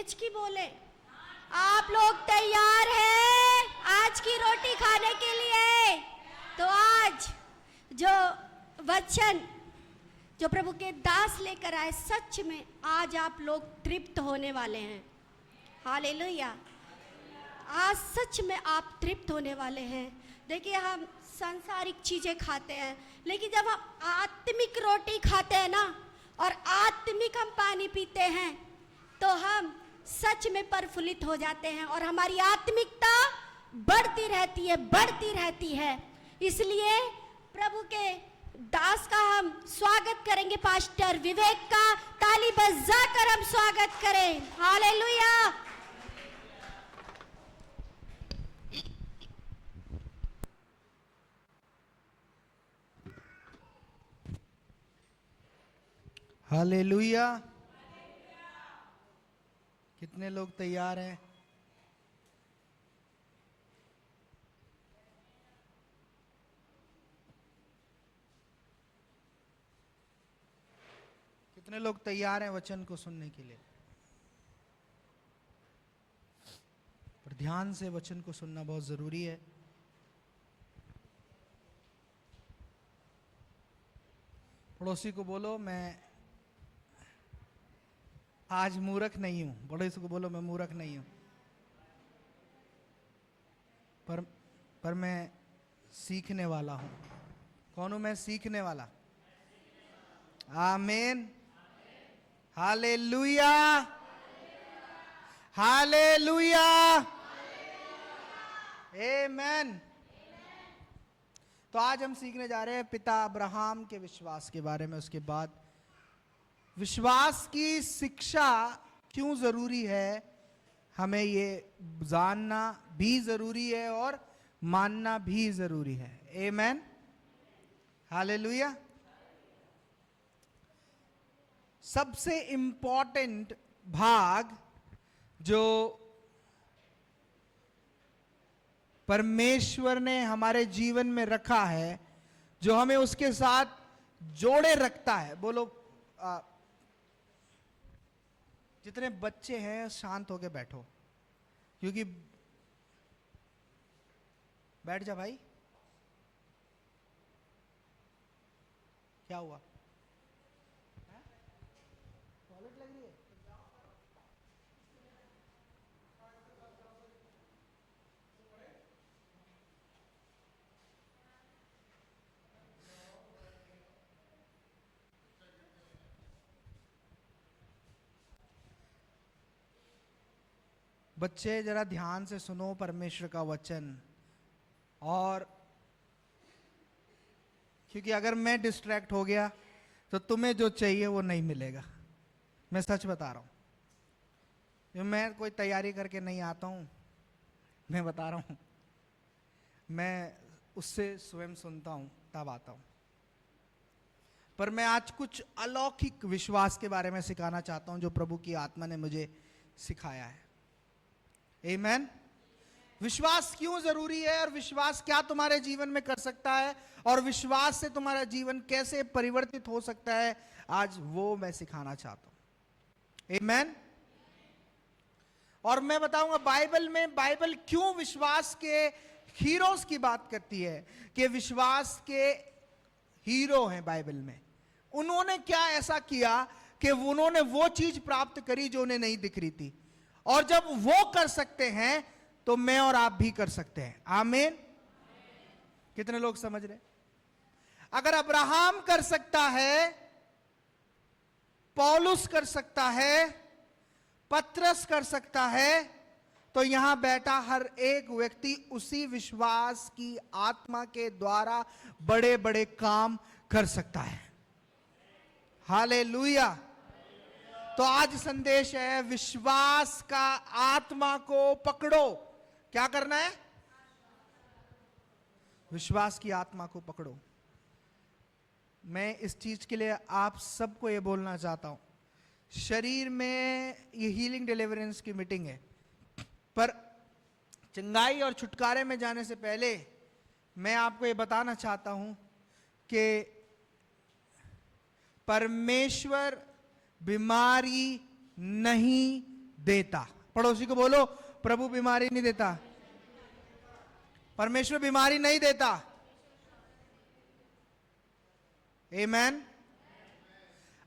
हिचकी बोले। आप लोग तैयार हैं आज की रोटी खाने के लिए? तो आज जो वचन जो प्रभु के दास लेकर आए, सच में आज आप लोग तृप्त होने वाले हैं। हालेलुया। आज सच में आप तृप्त होने वाले हैं। देखिए, हम सांसारिक चीजें खाते हैं, लेकिन जब हम आत्मिक रोटी खाते हैं ना, और आत्मिक हम पानी पीते हैं, तो हम सच में प्रफुल्लित हो जाते हैं और हमारी आत्मिकता बढ़ती रहती है। इसलिए प्रभु के दास का हम स्वागत करेंगे, पास्टर विवेक का। ताली बजाकर हम स्वागत करें। हालेलुया। हालेलुया। कितने लोग तैयार हैं? कितने लोग तैयार हैं वचन को सुनने के लिए? पर ध्यान से वचन को सुनना बहुत जरूरी है। पड़ोसी को बोलो, मैं आज मूर्ख नहीं हूं। पड़ोसी को बोलो, मैं मूर्ख नहीं हूं, पर मैं सीखने वाला हूं। कौन हूं मैं? सीखने वाला। आमीन। हालेलुया। हालेलुया। आमीन। तो आज हम सीखने जा रहे हैं पिता अब्राहम के विश्वास के बारे में। उसके बाद विश्वास की शिक्षा क्यों जरूरी है, हमें ये जानना भी जरूरी है और मानना भी जरूरी है। आमीन। हालेलुया। सबसे इंपॉर्टेंट भाग जो परमेश्वर ने हमारे जीवन में रखा है, जो हमें उसके साथ जोड़े रखता है। बोलो, जितने बच्चे हैं शांत होके बैठो, क्योंकि बैठ जा भाई। क्या हुआ? टॉयलेट लग रही है? बच्चे जरा ध्यान से सुनो परमेश्वर का वचन। और क्योंकि अगर मैं डिस्ट्रैक्ट हो गया तो तुम्हें जो चाहिए वो नहीं मिलेगा। मैं सच बता रहा हूं। मैं कोई तैयारी करके नहीं आता हूं, मैं बता रहा हूं। मैं उससे स्वयं सुनता हूं तब आता हूं। पर मैं आज कुछ अलौकिक विश्वास के बारे में सिखाना चाहता हूं, जो प्रभु की आत्मा ने मुझे सिखाया है। आमीन। विश्वास क्यों जरूरी है और विश्वास क्या तुम्हारे जीवन में कर सकता है, और विश्वास से तुम्हारा जीवन कैसे परिवर्तित हो सकता है, आज वो मैं सिखाना चाहता हूं। आमीन। और मैं बताऊंगा बाइबल क्यों विश्वास के हीरोज की बात करती है, कि विश्वास के हीरो हैं बाइबल में। उन्होंने क्या ऐसा किया कि उन्होंने वो चीज प्राप्त करी जो उन्हें नहीं दिख रही थी, और जब वो कर सकते हैं तो मैं और आप भी कर सकते हैं। आमीन। कितने लोग समझ रहे? अगर अब्राहम कर सकता है, पौलुस कर सकता है, पतरस कर सकता है, तो यहां बैठा हर एक व्यक्ति उसी विश्वास की आत्मा के द्वारा बड़े बड़े काम कर सकता है। हालेलुया। तो आज संदेश है, विश्वास का आत्मा को पकड़ो। क्या करना है? विश्वास की आत्मा को पकड़ो। मैं इस चीज के लिए आप सबको यह बोलना चाहता हूं, शरीर में ये हीलिंग डिलीवरेंस की मीटिंग है, पर चंगाई और छुटकारे में जाने से पहले मैं आपको ये बताना चाहता हूं कि परमेश्वर बीमारी नहीं देता। पड़ोसी को बोलो, प्रभु बीमारी नहीं देता, परमेश्वर बीमारी नहीं देता। आमेन।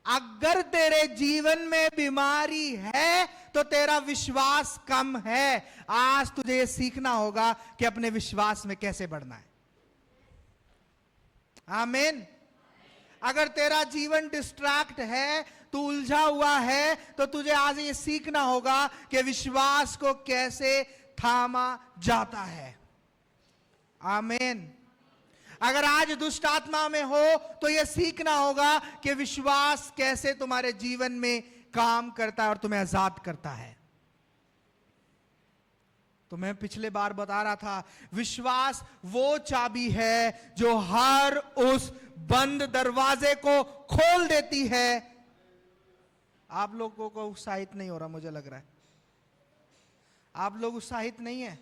अगर तेरे जीवन में बीमारी है तो तेरा विश्वास कम है। आज तुझे यह सीखना होगा कि अपने विश्वास में कैसे बढ़ना है। आमीन। अगर तेरा जीवन डिस्ट्रैक्ट है, तू उलझा हुआ है, तो तुझे आज ये सीखना होगा कि विश्वास को कैसे थामा जाता है। आमीन। अगर आज दुष्ट आत्मा में हो तो यह सीखना होगा कि विश्वास कैसे तुम्हारे जीवन में काम करता है और तुम्हें आजाद करता है। तो मैं पिछले बार बता रहा था, विश्वास वो चाबी है जो हर उस बंद दरवाजे को खोल देती है। आप लोगों को उत्साहित नहीं हो रहा, मुझे लग रहा है आप लोग उत्साहित नहीं है।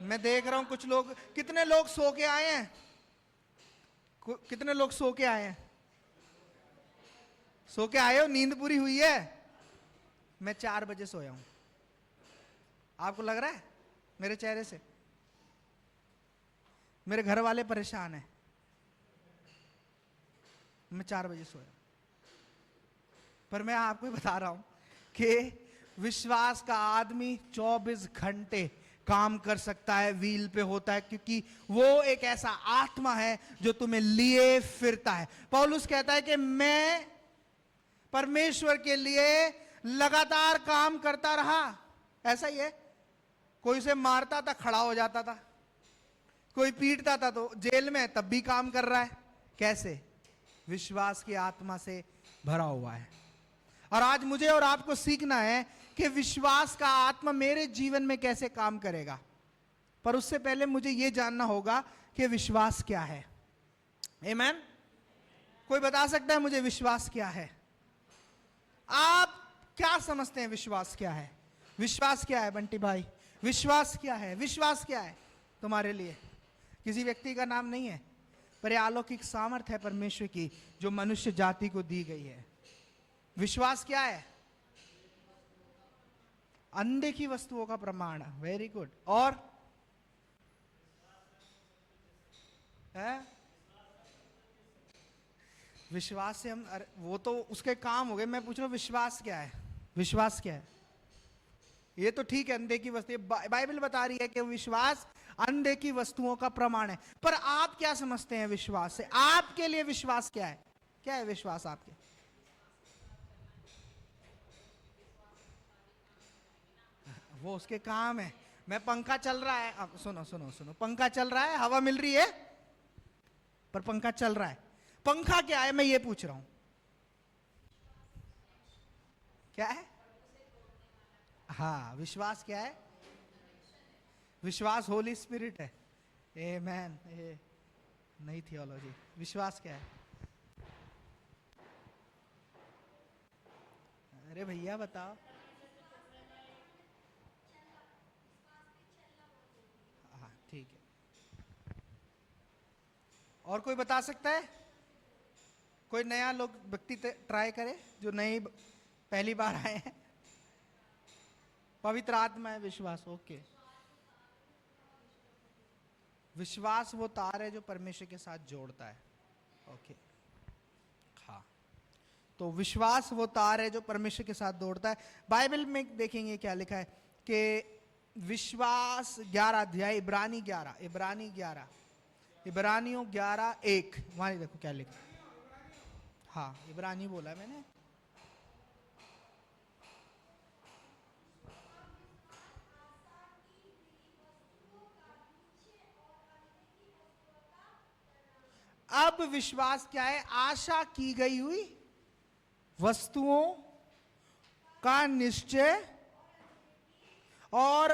मैं देख रहा हूं कुछ लोग, कितने लोग सो के आए हैं, कितने लोग सो के आए हैं? सो के आए हो, नींद पूरी हुई है? मैं 4 बजे सोया हूं। आपको लग रहा है मेरे चेहरे से? मेरे घर वाले परेशान हैं, मैं 4 बजे सोया। पर मैं आपको बता रहा हूं कि विश्वास का आदमी 24 घंटे काम कर सकता है, व्हील पे होता है, क्योंकि वो एक ऐसा आत्मा है जो तुम्हें लिए फिरता है। पौलुस कहता है कि मैं परमेश्वर के लिए लगातार काम करता रहा। ऐसा ही है, कोई उसे मारता था खड़ा हो जाता था, कोई पीटता था तो जेल में, तब भी काम कर रहा है। कैसे? विश्वास की आत्मा से भरा हुआ है। और आज मुझे और आपको सीखना है कि विश्वास का आत्मा मेरे जीवन में कैसे काम करेगा। पर उससे पहले मुझे यह जानना होगा कि विश्वास क्या है। आमीन। कोई बता सकता है मुझे विश्वास क्या है? आप क्या समझते हैं विश्वास क्या है? विश्वास क्या है बंटी भाई? विश्वास क्या है? विश्वास क्या है तुम्हारे लिए? किसी व्यक्ति का नाम नहीं है, पर यह अलौकिक सामर्थ्य है परमेश्वर की जो मनुष्य जाति को दी गई है। विश्वास क्या है? अनदेखी वस्तुओं का प्रमाण। Very good. और है विश्वास से हम, वो तो उसके काम हो गए। मैं पूछ रहा हूं विश्वास क्या है? विश्वास क्या है? ये तो ठीक है, अनदेखी वस्तु, बाइबल बता रही है कि विश्वास अनदेखी वस्तुओं का प्रमाण है। पर आप क्या समझते हैं विश्वास से? आपके लिए विश्वास क्या है? क्या है विश्वास आपके? वो उसके काम है। मैं पंखा चल रहा है, अब सुनो सुनो सुनो, पंखा चल रहा है, हवा मिल रही है, पर पंखा चल रहा है। पंखा क्या है मैं ये पूछ रहा हूं? क्या है? हाँ, विश्वास क्या है? विश्वास होली स्पिरिट है। आमेन। नई थियोलॉजी। विश्वास क्या है? अरे भैया बताओ। हाँ ठीक है। और कोई बता सकता है? कोई नया लोग व्यक्ति ट्राई करे जो नई पहली बार आए हैं। पवित्र आत्मा है विश्वास। ओके। विश्वास वो तार है जो परमेश्वर के साथ जोड़ता है। ओके। हाँ, तो विश्वास वो तार है जो परमेश्वर के साथ जोड़ता है। बाइबल में देखेंगे क्या लिखा है कि विश्वास 11 अध्याय, इब्रानियों 11:1, वहां देखो क्या लिखा है। हाँ, इब्रानी बोला मैंने। अब विश्वास क्या है? आशा की गई हुई वस्तुओं का निश्चय और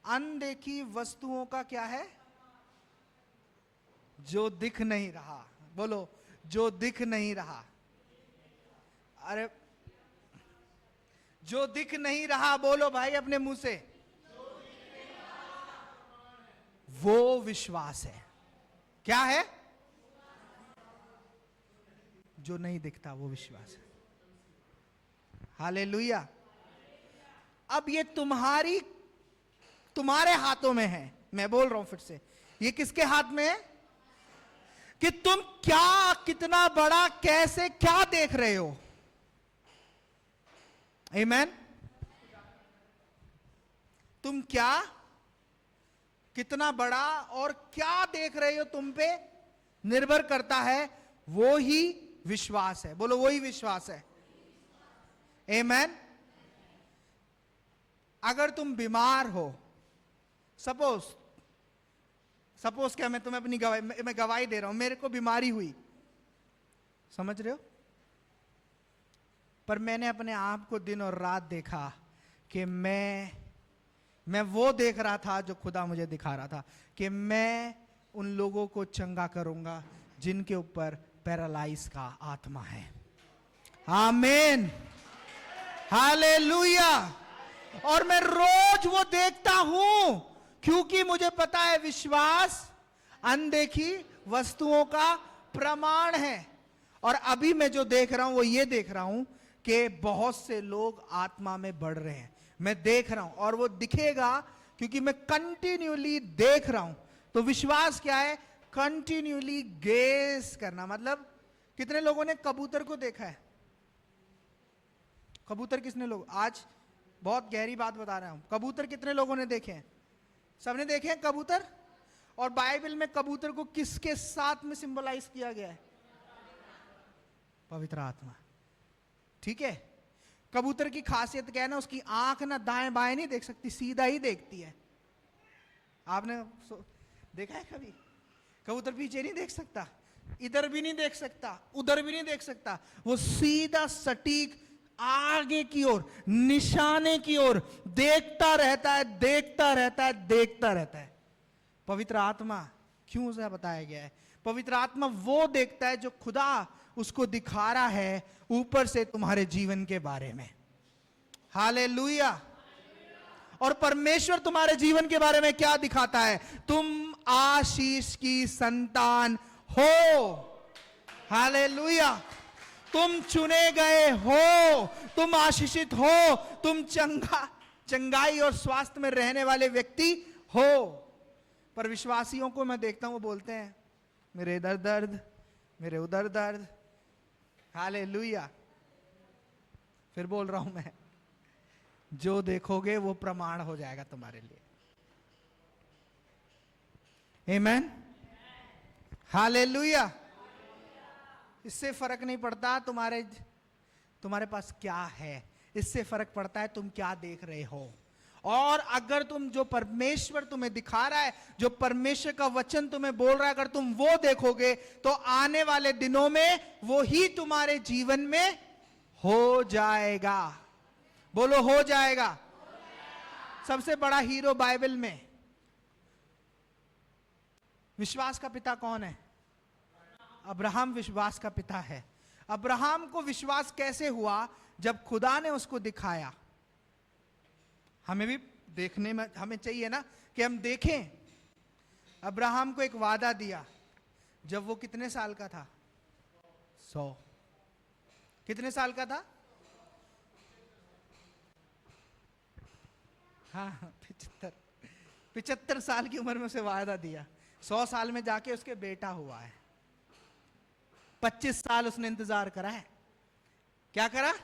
अनदेखी वस्तुओं का क्या है? जो दिख नहीं रहा। बोलो, जो दिख नहीं रहा। अरे, जो दिख नहीं रहा, बोलो भाई अपने मुंह से। वो विश्वास है। क्या है? जो नहीं दिखता वो विश्वास है। हालेलुया। अब ये तुम्हारे हाथों में है। मैं बोल रहा हूं फिर से, ये किसके हाथ में है? कि तुम क्या, कितना बड़ा, कैसे, क्या देख रहे हो। आमीन। तुम क्या, कितना बड़ा और क्या देख रहे हो, तुम पे निर्भर करता है। वो ही विश्वास है। बोलो, वो ही विश्वास है। आमीन। अगर तुम बीमार हो, सपोज क्या, मैं तुम्हें अपनी मैं गवाही दे रहा हूं, मेरे को बीमारी हुई, समझ रहे हो, पर मैंने अपने आप को दिन और रात देखा कि मैं वो देख रहा था जो खुदा मुझे दिखा रहा था, कि मैं उन लोगों को चंगा करूंगा जिनके ऊपर पैरालाइज का आत्मा है। आमीन, हालेलुया। और मैं रोज वो देखता हूं, क्योंकि मुझे पता है विश्वास अनदेखी वस्तुओं का प्रमाण है। और अभी मैं जो देख रहा हूं वो ये देख रहा हूं कि बहुत से लोग आत्मा में बढ़ रहे हैं। मैं देख रहा हूं और वो दिखेगा, क्योंकि मैं कंटिन्यूली देख रहा हूं। तो विश्वास क्या है? कंटिन्यूली गेस करना। मतलब कितने लोगों ने कबूतर को देखा है? कबूतर कितने लोग, आज बहुत गहरी बात बता रहा हूं, कबूतर कितने लोगों ने देखे हैं? सबने देखे हैं कबूतर। और बाइबल में कबूतर को किसके साथ में सिंबलाइज किया गया है? पवित्र आत्मा। ठीक है। कबूतर की खासियत क्या है ना, उसकी आंख ना दाएं बाएं नहीं देख सकती, सीधा ही देखती है। आपने देखा है कभी? कबूतर पीछे नहीं देख सकता, इधर भी नहीं देख सकता, उधर भी नहीं देख सकता, वो सीधा सटीक आगे की ओर, निशाने की ओर देखता रहता है, देखता रहता है, देखता रहता है। पवित्र आत्मा क्यों उसे बताया गया है? पवित्र आत्मा वो देखता है जो खुदा उसको दिखा रहा है ऊपर से तुम्हारे जीवन के बारे में। हालेलुया। और परमेश्वर तुम्हारे जीवन के बारे में क्या दिखाता है? तुम आशीष की संतान हो। हालेलुया। तुम चुने गए हो, तुम आशीषित हो, तुम चंगाई और स्वास्थ्य में रहने वाले व्यक्ति हो। पर विश्वासियों को मैं देखता हूं, वो बोलते हैं मेरे इधर दर्द, मेरे उधर दर्द। हालेलुया। फिर बोल रहा हूं मैं, जो देखोगे वो प्रमाण हो जाएगा तुम्हारे लिए। आमीन, हालेलुया। इससे फर्क नहीं पड़ता तुम्हारे पास क्या है, इससे फर्क पड़ता है तुम क्या देख रहे हो। और अगर तुम जो परमेश्वर तुम्हें दिखा रहा है, जो परमेश्वर का वचन तुम्हें बोल रहा है, अगर तुम वो देखोगे तो आने वाले दिनों में वो ही तुम्हारे जीवन में हो जाएगा। बोलो, हो जाएगा। सबसे बड़ा हीरो बाइबल में विश्वास का पिता कौन है? अब्राहम विश्वास का पिता है। अब्राहम को विश्वास कैसे हुआ? जब खुदा ने उसको दिखाया। हमें भी देखने में हमें चाहिए ना कि हम देखें। अब्राहम को एक वादा दिया जब वो कितने साल का था? 100। कितने साल का था? हाँ, 75 साल की उम्र में उसे वादा दिया। 100 साल में जाके उसके बेटा हुआ है। 25 साल उसने इंतजार करा है। क्या करा?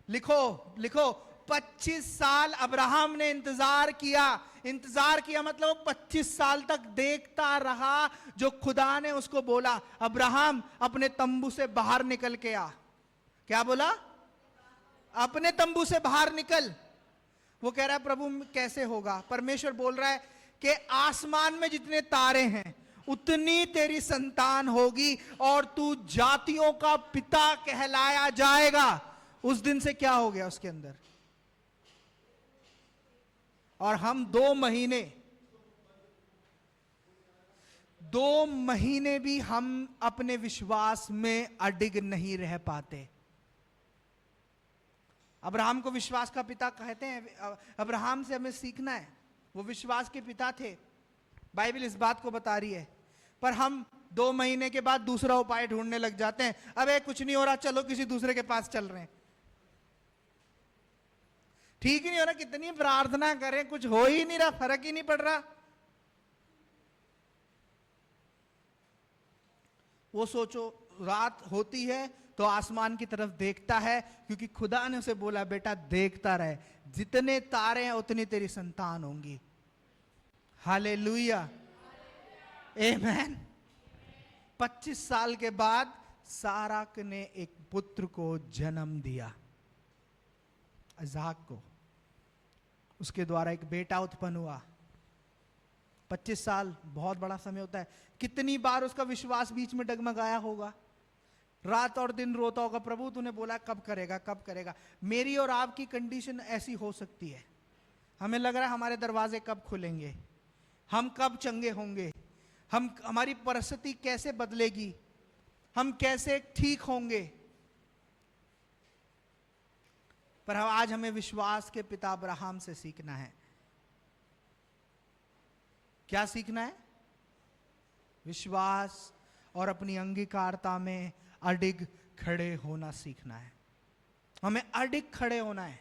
लिखो 25 साल अब्राहम ने इंतजार किया। इंतजार किया मतलब 25 साल तक देखता रहा जो खुदा ने उसको बोला। अब्राहम अपने तंबू से बाहर निकल के आ। क्या बोला? अपने तंबू से बाहर निकल। वो कह रहा है प्रभु कैसे होगा? परमेश्वर बोल रहा है कि आसमान में जितने तारे हैं उतनी तेरी संतान होगी और तू जातियों का पिता कहलाया जाएगा। उस दिन से क्या हो गया उसके अंदर? और हम 2 महीने भी हम अपने विश्वास में अडिग नहीं रह पाते। अब्राहम को विश्वास का पिता कहते हैं। अब्राहम से हमें सीखना है, वो विश्वास के पिता थे। बाइबल इस बात को बता रही है। पर हम 2 महीने के बाद दूसरा उपाय ढूंढने लग जाते हैं। अबे कुछ नहीं हो रहा, चलो किसी दूसरे के पास चल रहे हैं। ठीक ही नहीं हो रहा, कितनी प्रार्थना करें, कुछ हो ही नहीं रहा, फर्क ही नहीं पड़ रहा। वो सोचो, रात होती है तो आसमान की तरफ देखता है, क्योंकि खुदा ने उसे बोला बेटा देखता रहे, जितने तारे हैं उतनी तेरी संतान होंगी। हालेलुया, आमेन। 25 साल के बाद सारा ने एक पुत्र को जन्म दिया, इसहाक को। उसके द्वारा एक बेटा उत्पन्न हुआ। 25 साल बहुत बड़ा समय होता है। कितनी बार उसका विश्वास बीच में डगमगाया होगा, रात और दिन रोता होगा, प्रभु तूने बोला कब करेगा, कब करेगा। मेरी और आपकी कंडीशन ऐसी हो सकती है, हमें लग रहा है हमारे दरवाजे कब खुलेंगे, हम कब चंगे होंगे, हमारी परिस्थिति कैसे बदलेगी, हम कैसे ठीक होंगे। पर आज हमें विश्वास के पिता अब्राहम से सीखना है। क्या सीखना है? विश्वास और अपनी अंगीकारता में अडिग खड़े होना सीखना है। हमें अडिग खड़े होना है,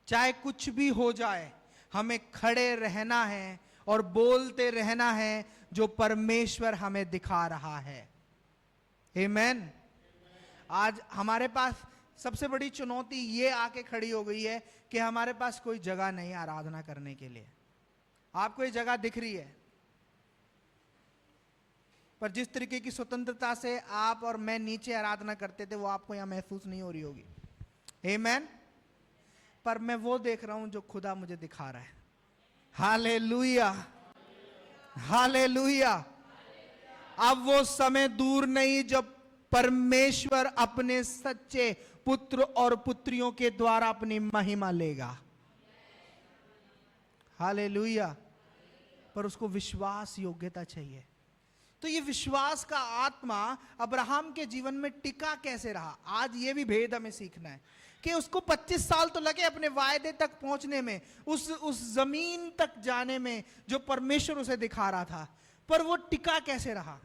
चाहे कुछ भी हो जाए, हमें खड़े रहना है और बोलते रहना है जो परमेश्वर हमें दिखा रहा है। आमेन। आज हमारे पास सबसे बड़ी चुनौती ये आके खड़ी हो गई है कि हमारे पास कोई जगह नहीं है आराधना करने के लिए। आपको ये जगह दिख रही है, पर जिस तरीके की स्वतंत्रता से आप और मैं नीचे आराधना करते थे वो आपको यहां महसूस नहीं हो रही होगी। आमेन। पर मैं वो देख रहा हूं जो खुदा मुझे दिखा रहा है। Hallelujah, hallelujah. अब वो समय दूर नहीं जब परमेश्वर अपने सच्चे पुत्र और पुत्रियों के द्वारा अपनी महिमा लेगा। हालेलुया। पर उसको विश्वास योग्यता चाहिए। तो ये विश्वास का आत्मा अब्राहम के जीवन में टिका कैसे रहा, आज ये भी भेद हमें सीखना है कि उसको 25 साल तो लगे अपने वायदे तक पहुंचने में, उस जमीन तक जाने में जो परमेश्वर उसे दिखा रहा था, पर वो टिका कैसे रहा।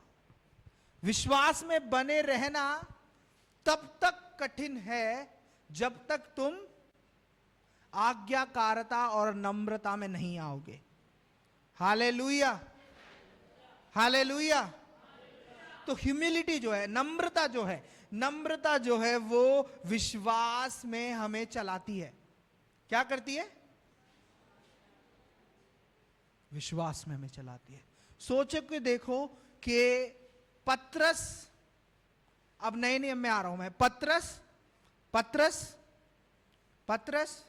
विश्वास में बने रहना तब तक कठिन है जब तक तुम आज्ञाकारिता और नम्रता में नहीं आओगे। Hallelujah, hallelujah. तो ह्यूमिलिटी जो है, नम्रता जो है, नम्रता जो है वो विश्वास में हमें चलाती है। क्या करती है? विश्वास में हमें चलाती है। सोचो कि देखो कि पतरस, अब नए नियम में आ रहा हूं मैं, पतरस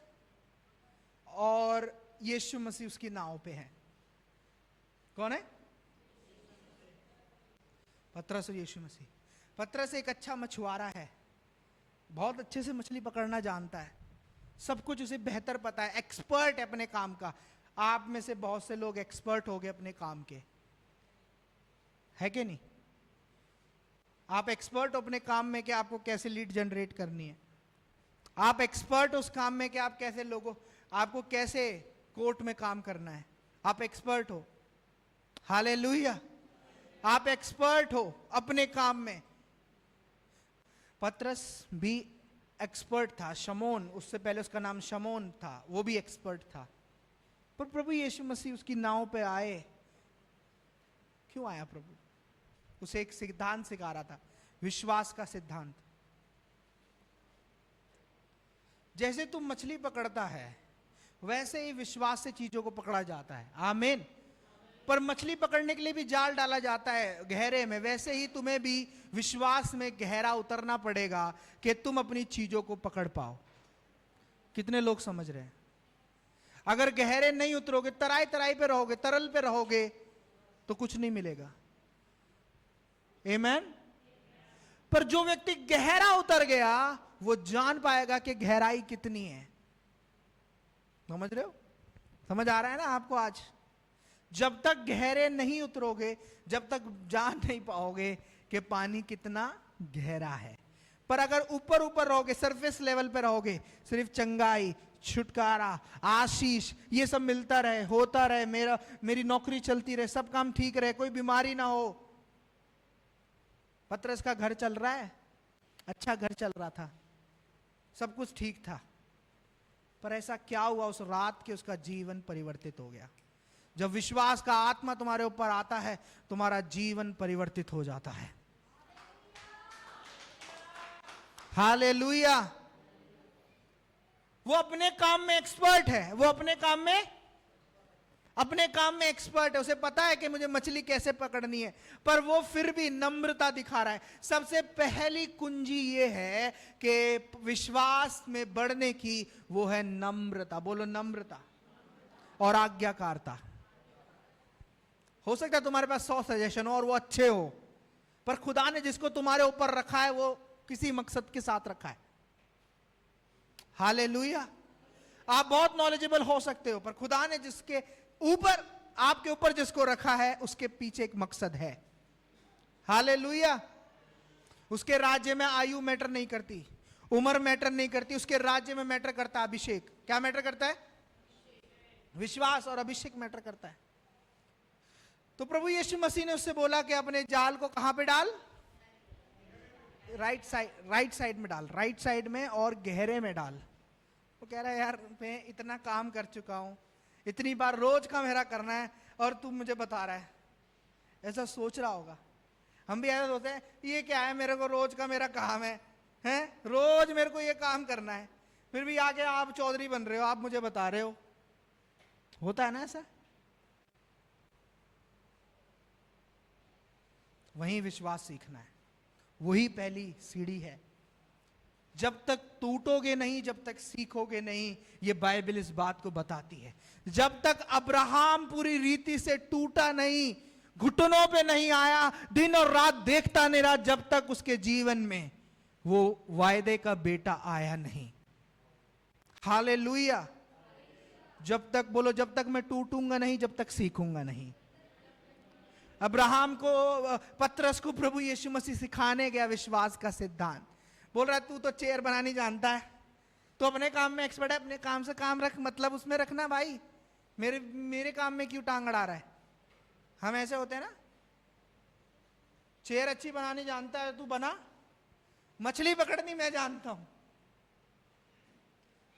और यीशु मसीह उसकी नाव पे है। कौन है? पतरस और यीशु मसीह। पतरस एक अच्छा मछुआरा है, बहुत अच्छे से मछली पकड़ना जानता है, सब कुछ उसे बेहतर पता है, एक्सपर्ट है अपने काम का। आप में से बहुत से लोग एक्सपर्ट हो गए अपने काम के, है कि नहीं? आप एक्सपर्ट हो अपने काम में कि आपको कैसे लीड जनरेट करनी है। आप एक्सपर्ट हो उस काम में कि आप कैसे लोगों, आपको कैसे कोर्ट में काम करना है। आप एक्सपर्ट हो। हालेलुया। आप एक्सपर्ट हो अपने काम में। पतरस भी एक्सपर्ट था। शमौन, उससे पहले उसका नाम शमौन था, वो भी एक्सपर्ट था। पर प्रभु यीशु मसीह उसकी नाव पे आए। क्यों आया प्रभु? उसे एक सिद्धांत सिखा रहा था, विश्वास का सिद्धांत। जैसे तुम मछली पकड़ता है वैसे ही विश्वास से चीजों को पकड़ा जाता है। आमीन। पर मछली पकड़ने के लिए भी जाल डाला जाता है गहरे में, वैसे ही तुम्हें भी विश्वास में गहरा उतरना पड़ेगा कि तुम अपनी चीजों को पकड़ पाओ। कितने लोग समझ रहे हैं? अगर गहरे नहीं उतरोगे, तराई तराई पे रहोगे, तरल पे रहोगे, तो कुछ नहीं मिलेगा। आमीन। पर जो व्यक्ति गहरा उतर गया वो जान पाएगा कि गहराई कितनी है। समझ रहे हो? समझ आ रहा है ना आपको आज? जब तक गहरे नहीं उतरोगे, जब तक जान नहीं पाओगे कि पानी कितना गहरा है। पर अगर ऊपर ऊपर रहोगे, सरफेस लेवल पे रहोगे, सिर्फ चंगाई, छुटकारा, आशीष, ये सब मिलता रहे, होता रहे, मेरी नौकरी चलती रहे, सब काम ठीक रहे, कोई बीमारी ना हो। पतरस का घर चल रहा है, अच्छा घर चल रहा था, सब कुछ ठीक था, पर ऐसा क्या हुआ उस रात के उसका जीवन परिवर्तित हो गया। जब विश्वास का आत्मा तुम्हारे ऊपर आता है तुम्हारा जीवन परिवर्तित हो जाता है। हालेलुया। वो अपने काम में एक्सपर्ट है, वो अपने काम में एक्सपर्ट है, उसे पता है कि मुझे मछली कैसे पकड़नी है, पर वो फिर भी नम्रता दिखा रहा है। सबसे पहली कुंजी ये है कि विश्वास में बढ़ने की, वो है नम्रता। बोलो नम्रता और आज्ञाकारिता। हो सकता है तुम्हारे पास 100 सजेशन हो और वो अच्छे हो, पर खुदा ने जिसको तुम्हारे ऊपर रखा है वो किसी मकसद के साथ रखा है। हालेलुया। आप बहुत नॉलेजेबल हो सकते हो, पर खुदा ने जिसके ऊपर, आपके ऊपर जिसको रखा है उसके पीछे एक मकसद है। हालेलुया। उसके राज्य में आयु मैटर नहीं करती, उम्र मैटर नहीं करती, उसके राज्य में मैटर करता है अभिषेक। क्या मैटर करता है? विश्वास और अभिषेक मैटर करता है। तो प्रभु यीशु मसीह ने उससे बोला कि अपने जाल को कहां पे डाल? राइट साइड में डाल, राइट साइड में और गहरे में डाल। वो कह रहा है यार मैं इतना काम कर चुका हूं, इतनी बार रोज का मेरा करना है और तू मुझे बता रहा है। ऐसा सोच रहा होगा। हम भी ऐसा सोचते हैं ये क्या है, मेरे को रोज का मेरा काम है, रोज मेरे को ये काम करना है, फिर भी आके आप चौधरी बन रहे हो, आप मुझे बता रहे हो। होता है ना ऐसा? वही विश्वास सीखना है, वही पहली सीढ़ी है। जब तक टूटोगे नहीं, जब तक सीखोगे नहीं, ये बाइबल इस बात को बताती है। जब तक अब्राहम पूरी रीति से टूटा नहीं, घुटनों पे नहीं आया, दिन और रात देखता नहीं रहा, जब तक उसके जीवन में वो वायदे का बेटा आया नहीं। हालेलुया। जब तक, बोलो जब तक मैं टूटूंगा नहीं, जब तक सीखूंगा नहीं। अब्राहम को, पतरस को प्रभु यीशु मसीह सिखाने गया विश्वास का सिद्धांत। बोल रहा है तू तो चेयर बनानी जानता है, तो अपने काम में एक्सपर्ट है, अपने काम से काम रख, मतलब उसमें रखना भाई, मेरे काम में क्यों टांग अड़ा रहा है? हम ऐसे होते हैं ना, चेयर अच्छी बनानी जानता है तू बना, मछली पकड़नी मैं जानता हूं,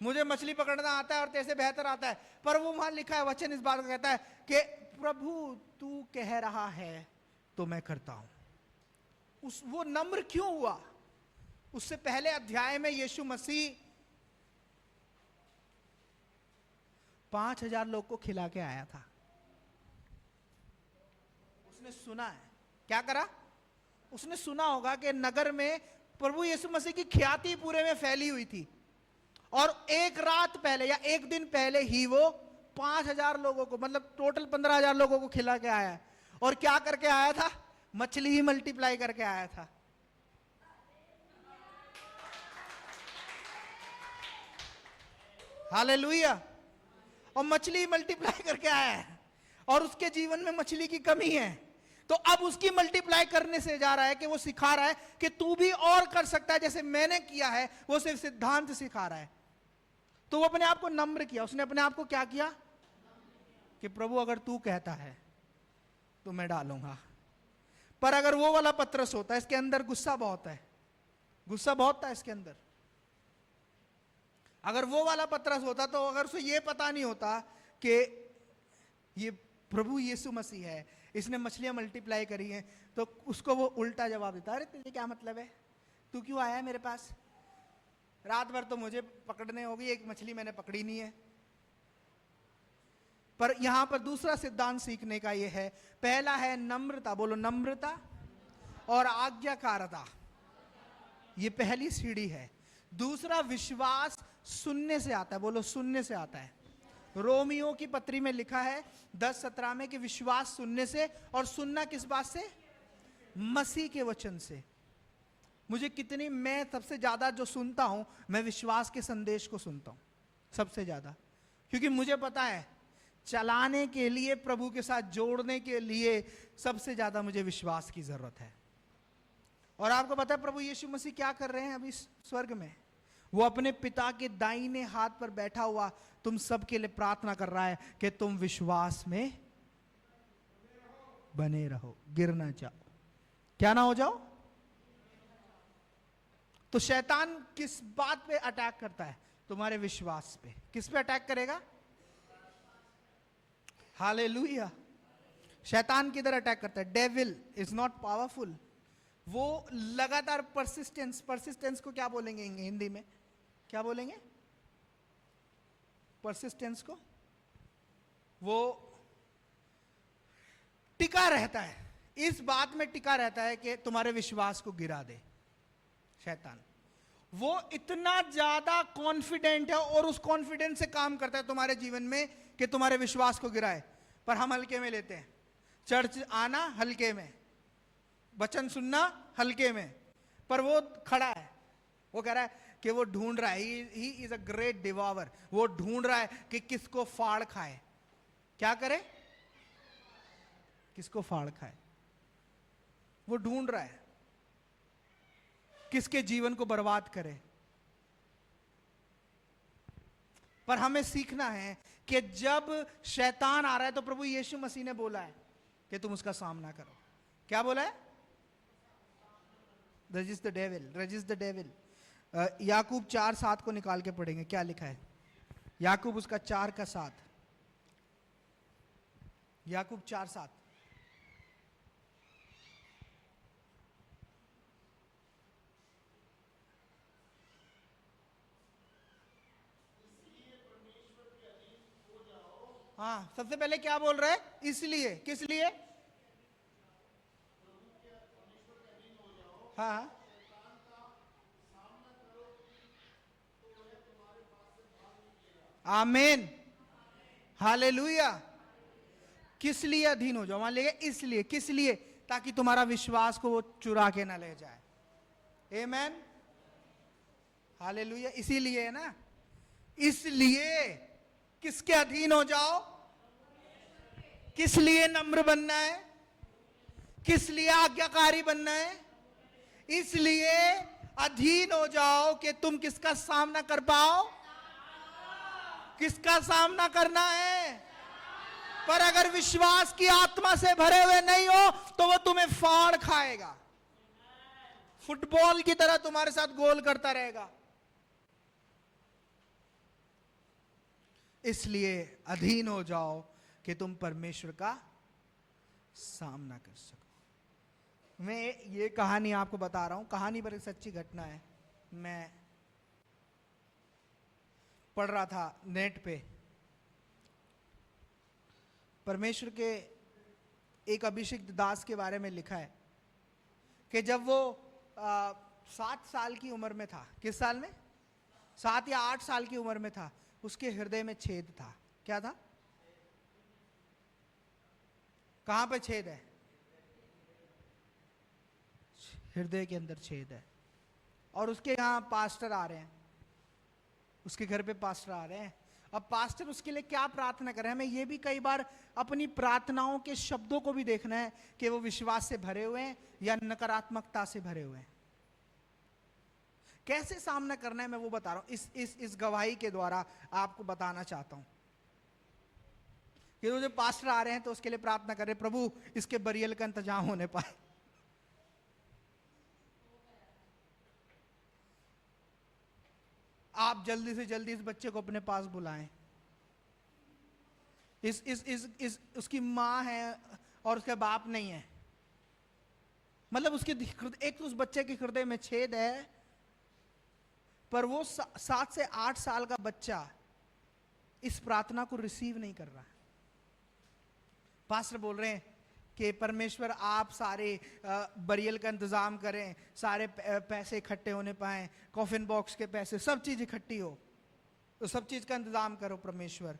मुझे मछली पकड़ना आता है और तेरे से बेहतर आता है। पर वो वहां लिखा है, वचन इस बात को कहता है कि प्रभु तू कह रहा है तो मैं करता हूं। वो नम्र क्यों हुआ? उससे पहले अध्याय में यीशु मसीह 5000 लोग को खिला के आया था। उसने सुना है, क्या करा? उसने सुना होगा कि नगर में प्रभु यीशु मसीह की ख्याति पूरे में फैली हुई थी, और एक रात पहले या एक दिन पहले ही वो 5000 लोगों को, मतलब टोटल 15000 लोगों को खिला के आया। और क्या करके आया था? मछली ही मल्टीप्लाई करके आया था। हालेलुया। और मछली मल्टीप्लाई करके आया है, और उसके जीवन में मछली की कमी है, तो अब उसकी मल्टीप्लाई करने से जा रहा है कि वो सिखा रहा है कि तू भी और कर सकता है जैसे मैंने किया है। वो सिर्फ सिद्धांत सिखा रहा है। तो वो अपने आप को नम्र किया। उसने अपने आप को क्या किया? कि प्रभु अगर तू कहता है तो मैं डालूंगा। पर अगर वो वाला पतरस होता है, इसके अंदर गुस्सा बहुत है, गुस्सा बहुत था इसके अंदर। अगर वो वाला पतरस होता, तो अगर उसे ये पता नहीं होता कि ये प्रभु यीशु मसीह है, इसने मछलियां मल्टीप्लाई करी हैं, तो उसको वो उल्टा जवाब देता, अरे तुझे क्या मतलब है, तू क्यों आया है मेरे पास? रात भर तो मुझे पकड़ने होगी, एक मछली मैंने पकड़ी नहीं है। पर यहां पर दूसरा सिद्धांत सीखने का यह है, पहला है नम्रता। बोलो नम्रता और आज्ञाकारिता, ये पहली सीढ़ी है। दूसरा विश्वास सुनने से आता है। बोलो सुनने से आता है। रोमियो की पत्री में लिखा है 10:17 में कि विश्वास सुनने से, और सुनना किस बात से? मसीह के वचन से। मैं सबसे ज्यादा जो सुनता हूं, मैं विश्वास के संदेश को सुनता हूं सबसे ज्यादा, क्योंकि मुझे पता है चलाने के लिए, प्रभु के साथ जोड़ने के लिए सबसे ज्यादा मुझे विश्वास की जरूरत है। और आपको पता है प्रभु यीशु मसीह क्या कर रहे हैं अभी स्वर्ग में? वो अपने पिता के दाहिने हाथ पर बैठा हुआ तुम सबके लिए प्रार्थना कर रहा है कि तुम विश्वास में बने रहो, गिर ना जाओ। क्या ना हो जाओ? तो शैतान किस बात पे अटैक करता है? तुम्हारे विश्वास पे। किस पे अटैक करेगा? हालेलुया। शैतान किधर अटैक करता है? Devil is not powerful. वो लगातार परसिस्टेंस, परसिस्टेंस को क्या बोलेंगे हिंदी में? क्या बोलेंगे परसिस्टेंस को? वो टिका रहता है, इस बात में टिका रहता है कि तुम्हारे विश्वास को गिरा दे। शैतान वो इतना ज्यादा कॉन्फिडेंट है और उस कॉन्फिडेंस से काम करता है तुम्हारे जीवन में कि तुम्हारे विश्वास को गिराए। पर हम हल्के में लेते हैं। चर्च आना हल्के में, वचन सुनना हल्के में, पर वो खड़ा है, वो कह रहा है कि वो ढूंढ रहा है, he is a great devour. वो ढूंढ रहा है कि किसको फाड़ खाए। क्या करे? किसको फाड़ खाए। वो ढूंढ रहा है किसके जीवन को बर्बाद करे। पर हमें सीखना है कि जब शैतान आ रहा है तो प्रभु यीशु मसीह ने बोला है कि तुम उसका सामना करो। क्या बोला है? Resist the devil, resist the devil. Yakub 4:7 को निकाल के पढ़ेंगे। क्या लिखा है? याकूब उसका 4:7। याकूब 4:7। हाँ, सबसे पहले क्या बोल रहा है? इसलिए। किस लिए? हाँ, आमीन, हालेलुया। किस लिए अधीन हो जाओ? मान लिया इसलिए। किस लिए? ताकि तुम्हारा विश्वास को वो चुरा के ना ले जाए। आमीन, हालेलुया। इसीलिए है ना। इसलिए किसके अधीन हो जाओ? किस लिए नम्र बनना है? किस लिए आज्ञाकारी बनना है? इसलिए अधीन हो जाओ कि तुम किसका सामना कर पाओ। किसका सामना करना है? पर अगर विश्वास की आत्मा से भरे हुए नहीं हो तो वो तुम्हें फाड़ खाएगा, फुटबॉल की तरह तुम्हारे साथ गोल करता रहेगा। इसलिए अधीन हो जाओ कि तुम परमेश्वर का सामना कर सको। मैं ये कहानी आपको बता रहा हूं, कहानी पर एक सच्ची घटना है। मैं पढ़ रहा था नेट पे, परमेश्वर के एक अभिषिक्त दास के बारे में लिखा है कि जब वो 7 साल की उम्र में था। किस साल में? 7 या 8 साल की उम्र में था। उसके हृदय में छेद था। क्या था? कहां पे छेद है? हृदय के अंदर छेद है। और उसके यहां पास्टर आ रहे हैं, उसके घर पे पास्टर आ रहे हैं। अब पास्टर उसके लिए क्या प्रार्थना कर रहे हैं? हमें ये भी कई बार अपनी प्रार्थनाओं के शब्दों को भी देखना है कि वो विश्वास से भरे हुए हैं या नकारात्मकता से भरे हुए हैं। कैसे सामना करना है मैं वो बता रहा हूं। इस गवाही के द्वारा आपको बताना चाहता हूं कि वो जो पास्टर आ रहे हैं तो उसके लिए प्रार्थना कर रहे हैं, प्रभु इसके बरियल का इंतजाम होने पाए। आप जल्दी से जल्दी इस बच्चे को अपने पास बुलाएं। उसकी माँ है और उसका बाप नहीं है। मतलब उसके एक तो उस बच्चे के हृदय में छेद है, पर वो 7 से 8 साल का बच्चा इस प्रार्थना को रिसीव नहीं कर रहा। पास्टर बोल रहे हैं कि परमेश्वर आप सारे बरियल का इंतजाम करें, सारे पैसे इकट्ठे होने पाए, कॉफिन बॉक्स के पैसे, सब चीज इकट्ठी हो, तो सब चीज का इंतजाम करो परमेश्वर,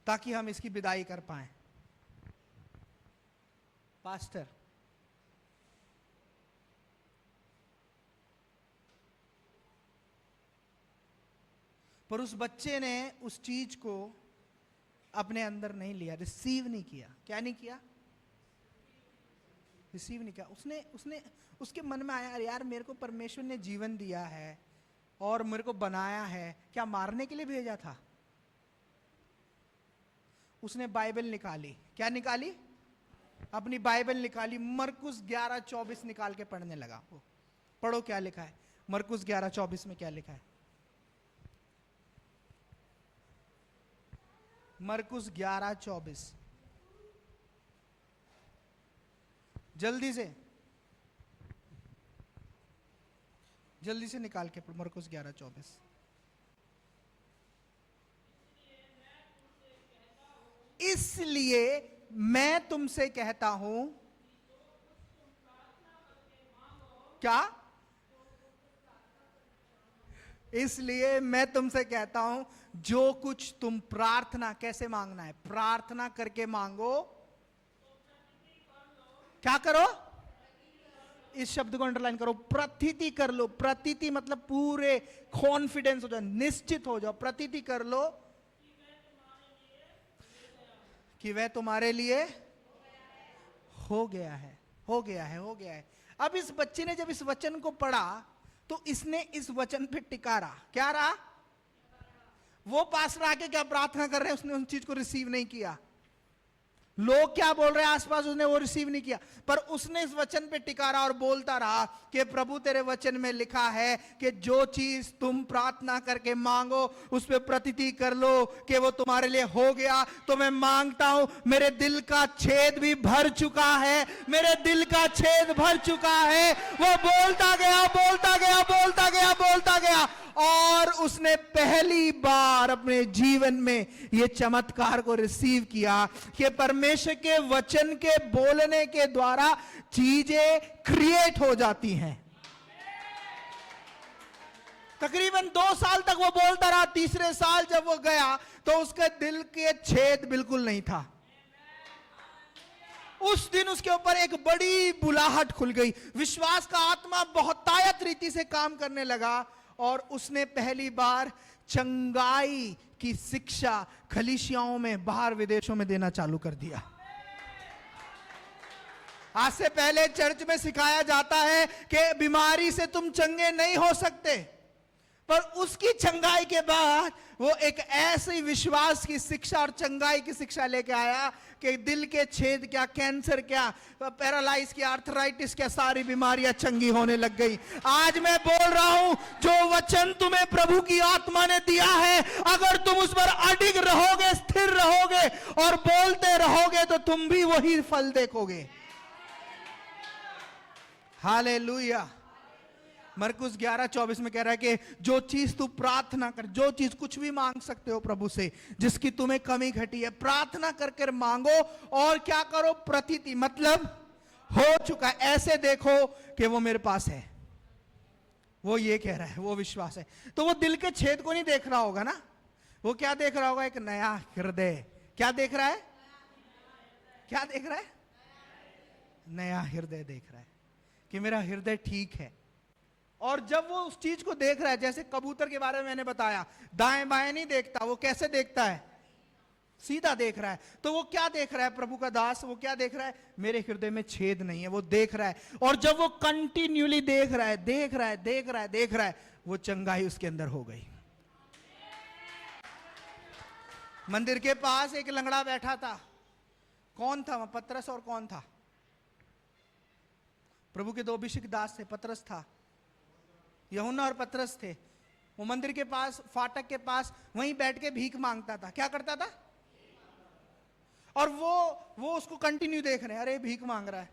ताकि हम इसकी विदाई कर पाए। पास्टर पर उस बच्चे ने उस चीज को अपने अंदर नहीं लिया, रिसीव नहीं किया। क्या नहीं किया? रिसीव नहीं किया। उसने उसके मन में आया, यार मेरे को परमेश्वर ने जीवन दिया है और मेरे को बनाया है, क्या मारने के लिए भेजा था? उसने बाइबल निकाली। क्या निकाली? अपनी बाइबल निकाली, मरकुस 11:24 निकाल के पढ़ने लगा। वो पढ़ो क्या लिखा है मरकुस 11:24 में। क्या लिखा है? मरकुस 11:24। जल्दी से निकाल के पढ़ो, मरकुस 11:24। इसलिए मैं तुमसे कहता हूं, क्या? इसलिए मैं तुमसे कहता हूं, जो कुछ तुम प्रार्थना, कैसे मांगना है? प्रार्थना करके मांगो। क्या करो? इस शब्द को अंडरलाइन करो, प्रतीति कर लो। प्रतीति मतलब पूरे कॉन्फिडेंस हो जाओ, निश्चित हो जाओ, प्रतीति कर लो कि वह तुम्हारे लिए हो गया है, हो गया है, हो गया है। अब इस बच्चे ने जब इस वचन को पढ़ा तो इसने इस वचन पे टिका रहा। क्या रहा? वो पास रहा के क्या प्रार्थना कर रहे हैं, उसने उन चीज को रिसीव नहीं किया। लोग क्या बोल रहे हैं आसपास, उसने वो रिसीव नहीं किया, पर उसने इस वचन पे टिका रहा और बोलता रहा कि प्रभु तेरे वचन में लिखा है कि जो चीज तुम प्रार्थना करके मांगो उस पे प्रतीति कर लो कि वो तुम्हारे लिए हो गया। तो मैं मांगता हूं, मेरे दिल का छेद भी भर चुका है, मेरे दिल का छेद भर चुका है। वो बोलता गया, बोलता गया, बोलता गया, बोलता गया, और उसने पहली बार अपने जीवन में यह चमत्कार को रिसीव किया कि परमेश्वर के वचन के बोलने के द्वारा चीजें क्रिएट हो जाती हैं। तकरीबन 2 साल तक वो बोलता रहा। तीसरे साल जब वो गया तो उसके दिल के छेद बिल्कुल नहीं था। उस दिन उसके ऊपर एक बड़ी बुलाहट खुल गई, विश्वास का आत्मा बहुतायत रीति से काम करने लगा और उसने पहली बार चंगाई की शिक्षा कलीसियाओं में, बाहर विदेशों में देना चालू कर दिया। आज से पहले चर्च में सिखाया जाता है कि बीमारी से तुम चंगे नहीं हो सकते, पर उसकी चंगाई के बाद वो एक ऐसी विश्वास की शिक्षा और चंगाई की शिक्षा लेके आया कि दिल के छेद क्या, कैंसर क्या, पैरालाइज क्या, आर्थराइटिस क्या, सारी बीमारियां चंगी होने लग गई। आज मैं बोल रहा हूं, जो वचन तुम्हें प्रभु की आत्मा ने दिया है, अगर तुम उस पर अडिग रहोगे, स्थिर रहोगे और बोलते रहोगे तो तुम भी वही फल देखोगे। हालेलुया। मरकुस 11:24 में कह रहा है कि जो चीज तू प्रार्थना कर, जो चीज कुछ भी मांग सकते हो प्रभु से जिसकी तुम्हें कमी घटी है, प्रार्थना कर मांगो और क्या करो? प्रतीति, मतलब हो चुका है, ऐसे देखो कि वो मेरे पास है। वो ये कह रहा है, वो विश्वास है। तो वो दिल के छेद को नहीं देख रहा होगा ना, वो क्या देख रहा होगा? एक नया हृदय। क्या देख रहा है? क्या देख रहा है? नया हृदय देख रहा है कि मेरा हृदय ठीक है। और जब वो उस चीज को देख रहा है, जैसे कबूतर के बारे में मैंने बताया, दाएं बाएं नहीं देखता, वो कैसे देखता है? सीधा देख रहा है। तो वो क्या देख रहा है प्रभु का दास? वो क्या देख रहा है? मेरे हृदय में छेद नहीं है, वो देख रहा है। और जब वो कंटिन्यूली देख रहा है, देख रहा है, देख रहा है, देख रहा है, वो चंगाई उसके अंदर हो गई। मंदिर के पास एक लंगड़ा बैठा था। कौन था वहां? पतरस और कौन था? प्रभु के 2 अभिषिक्त दास थे, पतरस था, यूहन्ना और पतरस थे। वो मंदिर के पास, फाटक के पास वहीं बैठ के भीख मांगता था। क्या करता था? और वो उसको कंटिन्यू देख रहे हैं, अरे भीख मांग रहा है।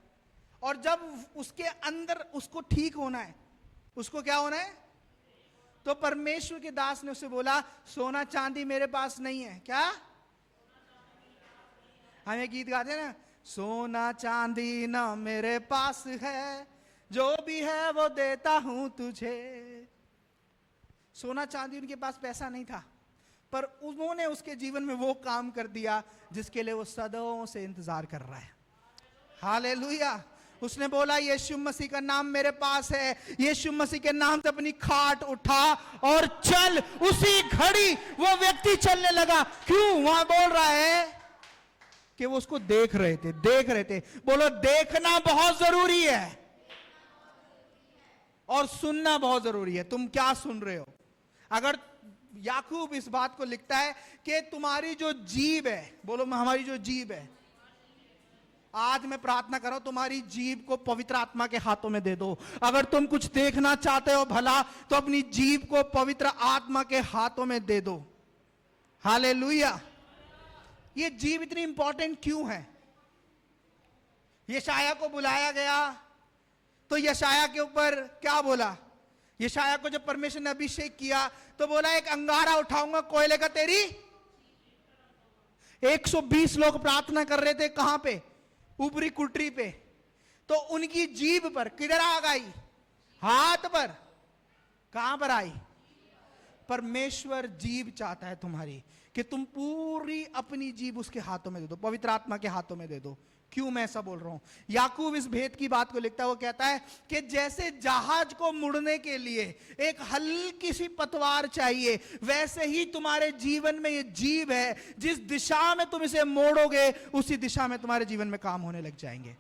और जब उसके अंदर उसको ठीक होना है, उसको क्या होना है? तो परमेश्वर के दास ने उसे बोला, सोना चांदी मेरे पास नहीं है। क्या? हम एक गीत गाते हैं ना, सोना चांदी ना मेरे पास है, जो भी है वो देता हूं तुझे। सोना चांदी उनके पास पैसा नहीं था, पर उन्होंने उसके जीवन में वो काम कर दिया जिसके लिए वो सदियों से इंतजार कर रहा है। हालेलुया। उसने बोला, यीशु मसीह का नाम मेरे पास है, यीशु मसीह के नाम से अपनी खाट उठा और चल। उसी घड़ी वो व्यक्ति चलने लगा। क्यों? वहां बोल रहा है कि वो उसको देख रहे थे, देख रहे थे। बोलो, देखना बहुत जरूरी है और सुनना बहुत जरूरी है। तुम क्या सुन रहे हो? अगर याकूब इस बात को लिखता है कि तुम्हारी जो जीभ है, बोलो हमारी जो जीभ है, आज मैं प्रार्थना कर रहा हूं, तुम्हारी जीभ को पवित्र आत्मा के हाथों में दे दो। अगर तुम कुछ देखना चाहते हो भला, तो अपनी जीभ को पवित्र आत्मा के हाथों में दे दो। हालेलुया। ये जीव इतनी इंपॉर्टेंट क्यों है? यशाया को बुलाया गया तो यशाया के ऊपर क्या बोला? यशाया को जब परमेश्वर ने अभिषेक किया तो बोला एक अंगारा उठाऊंगा कोयले का तेरी। 120 लोग प्रार्थना कर रहे थे, कहां पे? ऊपरी कुटरी पे। तो उनकी जीभ पर किधर आ गई? हाथ पर। कहां पर आई? परमेश्वर जीभ चाहता है तुम्हारी कि तुम पूरी अपनी जीभ उसके हाथों में दे दो, पवित्र आत्मा के हाथों में दे दो। क्यों मैं ऐसा बोल रहा हूं? याकूब इस भेद की बात को लिखता है, वो कहता है कि जैसे जहाज को मुड़ने के लिए एक हल्की सी पतवार चाहिए, वैसे ही तुम्हारे जीवन में ये जीव है, जिस दिशा में तुम इसे मोड़ोगे उसी दिशा में तुम्हारे जीवन में काम होने लग जाएंगे।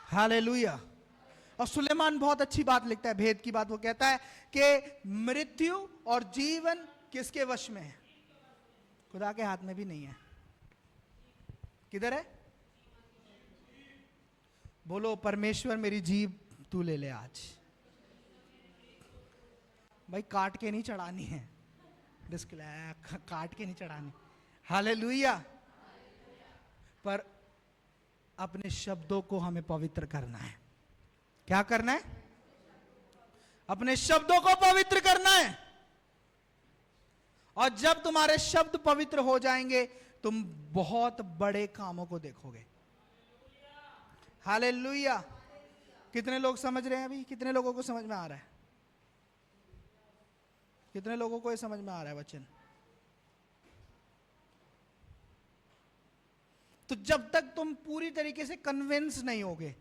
हालेलुया। और सुलेमान बहुत अच्छी बात लिखता है, भेद की बात। वो कहता है कि मृत्यु और जीवन किसके वश में है? खुदा के हाथ में भी नहीं है। किधर है? बोलो, परमेश्वर मेरी जीभ तू ले ले आज। भाई काट के नहीं चढ़ानी है, काट के नहीं चढ़ानी। हालेलुया। पर अपने शब्दों को हमें पवित्र करना है। क्या करना है? अपने शब्दों को पवित्र करना है। और जब तुम्हारे शब्द पवित्र हो जाएंगे, तुम बहुत बड़े कामों को देखोगे। हालेलुया। कितने लोग समझ रहे हैं? अभी कितने लोगों को समझ में आ रहा है? कितने लोगों को ये समझ में आ रहा है वचन? तो जब तक तुम पूरी तरीके से कन्विंस नहीं होगे,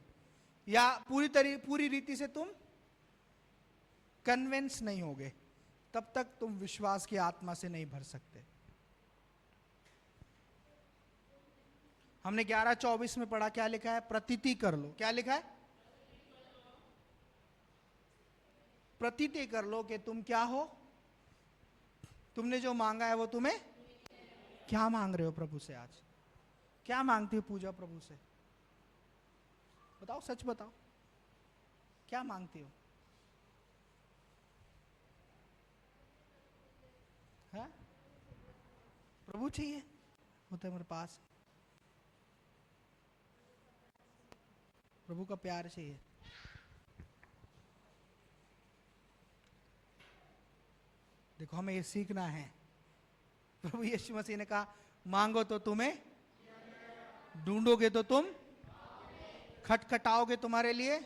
या पूरी रीति से तुम कन्विंस नहीं होगे, तब तक तुम विश्वास की आत्मा से नहीं भर सकते। हमने 11:24 में पढ़ा, क्या लिखा है? प्रतीति कर लो। क्या लिखा है? प्रतीति कर लो कि तुम क्या हो। तुमने जो मांगा है वो तुम्हें। क्या मांग रहे हो प्रभु से आज? क्या मांगती हो पूजा प्रभु से? बताओ, सच बताओ, क्या मांगती हो? है? प्रभु चाहिए होता है मेरे पास, प्रभु का प्यार चाहिए। देखो, हमें ये सीखना है। प्रभु यीशु मसीह ने कहा, मांगो तो तुम्हें, ढूंढोगे तो तुम, खटखटाओगे तुम्हारे लिए।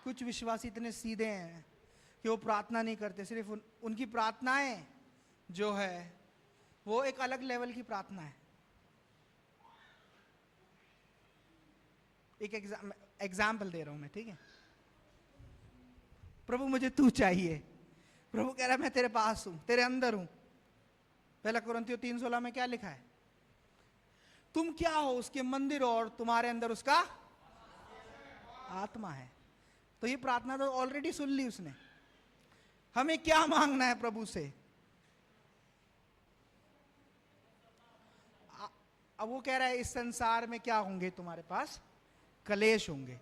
कुछ विश्वासी इतने सीधे हैं कि वो प्रार्थना नहीं करते। सिर्फ उनकी प्रार्थनाएं जो है वो एक अलग लेवल की प्रार्थना है। एक एग्जाम्पल दे रहा हूं मैं, ठीक है? प्रभु मुझे तू चाहिए। प्रभु कह रहा है मैं तेरे पास हूं, तेरे अंदर हूं। 1 कुरिन्थियों 3:16 में क्या लिखा है? तुम क्या हो? उसके मंदिर, और तुम्हारे अंदर उसका आत्मा है। तो ये प्रार्थना तो ऑलरेडी सुन ली उसने। हमें क्या मांगना है प्रभु से? अब वो कह रहा है इस संसार में क्या होंगे तुम्हारे पास? कलेश होंगे,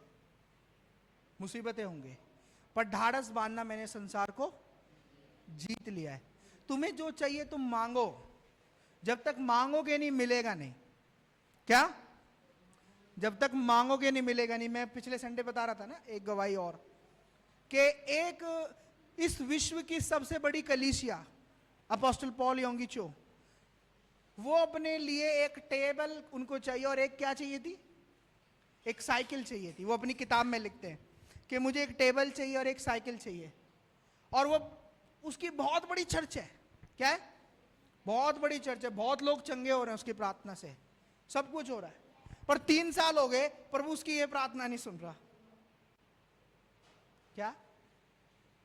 मुसीबतें होंगे, पर ढाढ़स बांधना, मैंने संसार को जीत लिया है। तुम्हें जो चाहिए तुम मांगो। जब तक मांगोगे नहीं मिलेगा नहीं। क्या? जब तक मांगोगे नहीं मिलेगा नहीं। मैं पिछले संडे बता रहा था ना एक गवाही और, कि एक इस विश्व की सबसे बड़ी कलीसिया अपोस्टल पॉल योंगिचो, वो अपने लिए एक टेबल उनको चाहिए, और एक क्या चाहिए थी? एक साइकिल चाहिए थी। वो अपनी किताब में लिखते हैं कि मुझे एक टेबल चाहिए और एक साइकिल चाहिए। और वो उसकी बहुत बड़ी चर्च है। क्या है? बहुत बड़ी चर्च है। बहुत लोग चंगे हो रहे हैं उसकी प्रार्थना से, सब कुछ हो रहा है। पर 3 साल हो गए, प्रभु उसकी ये प्रार्थना नहीं सुन रहा। क्या?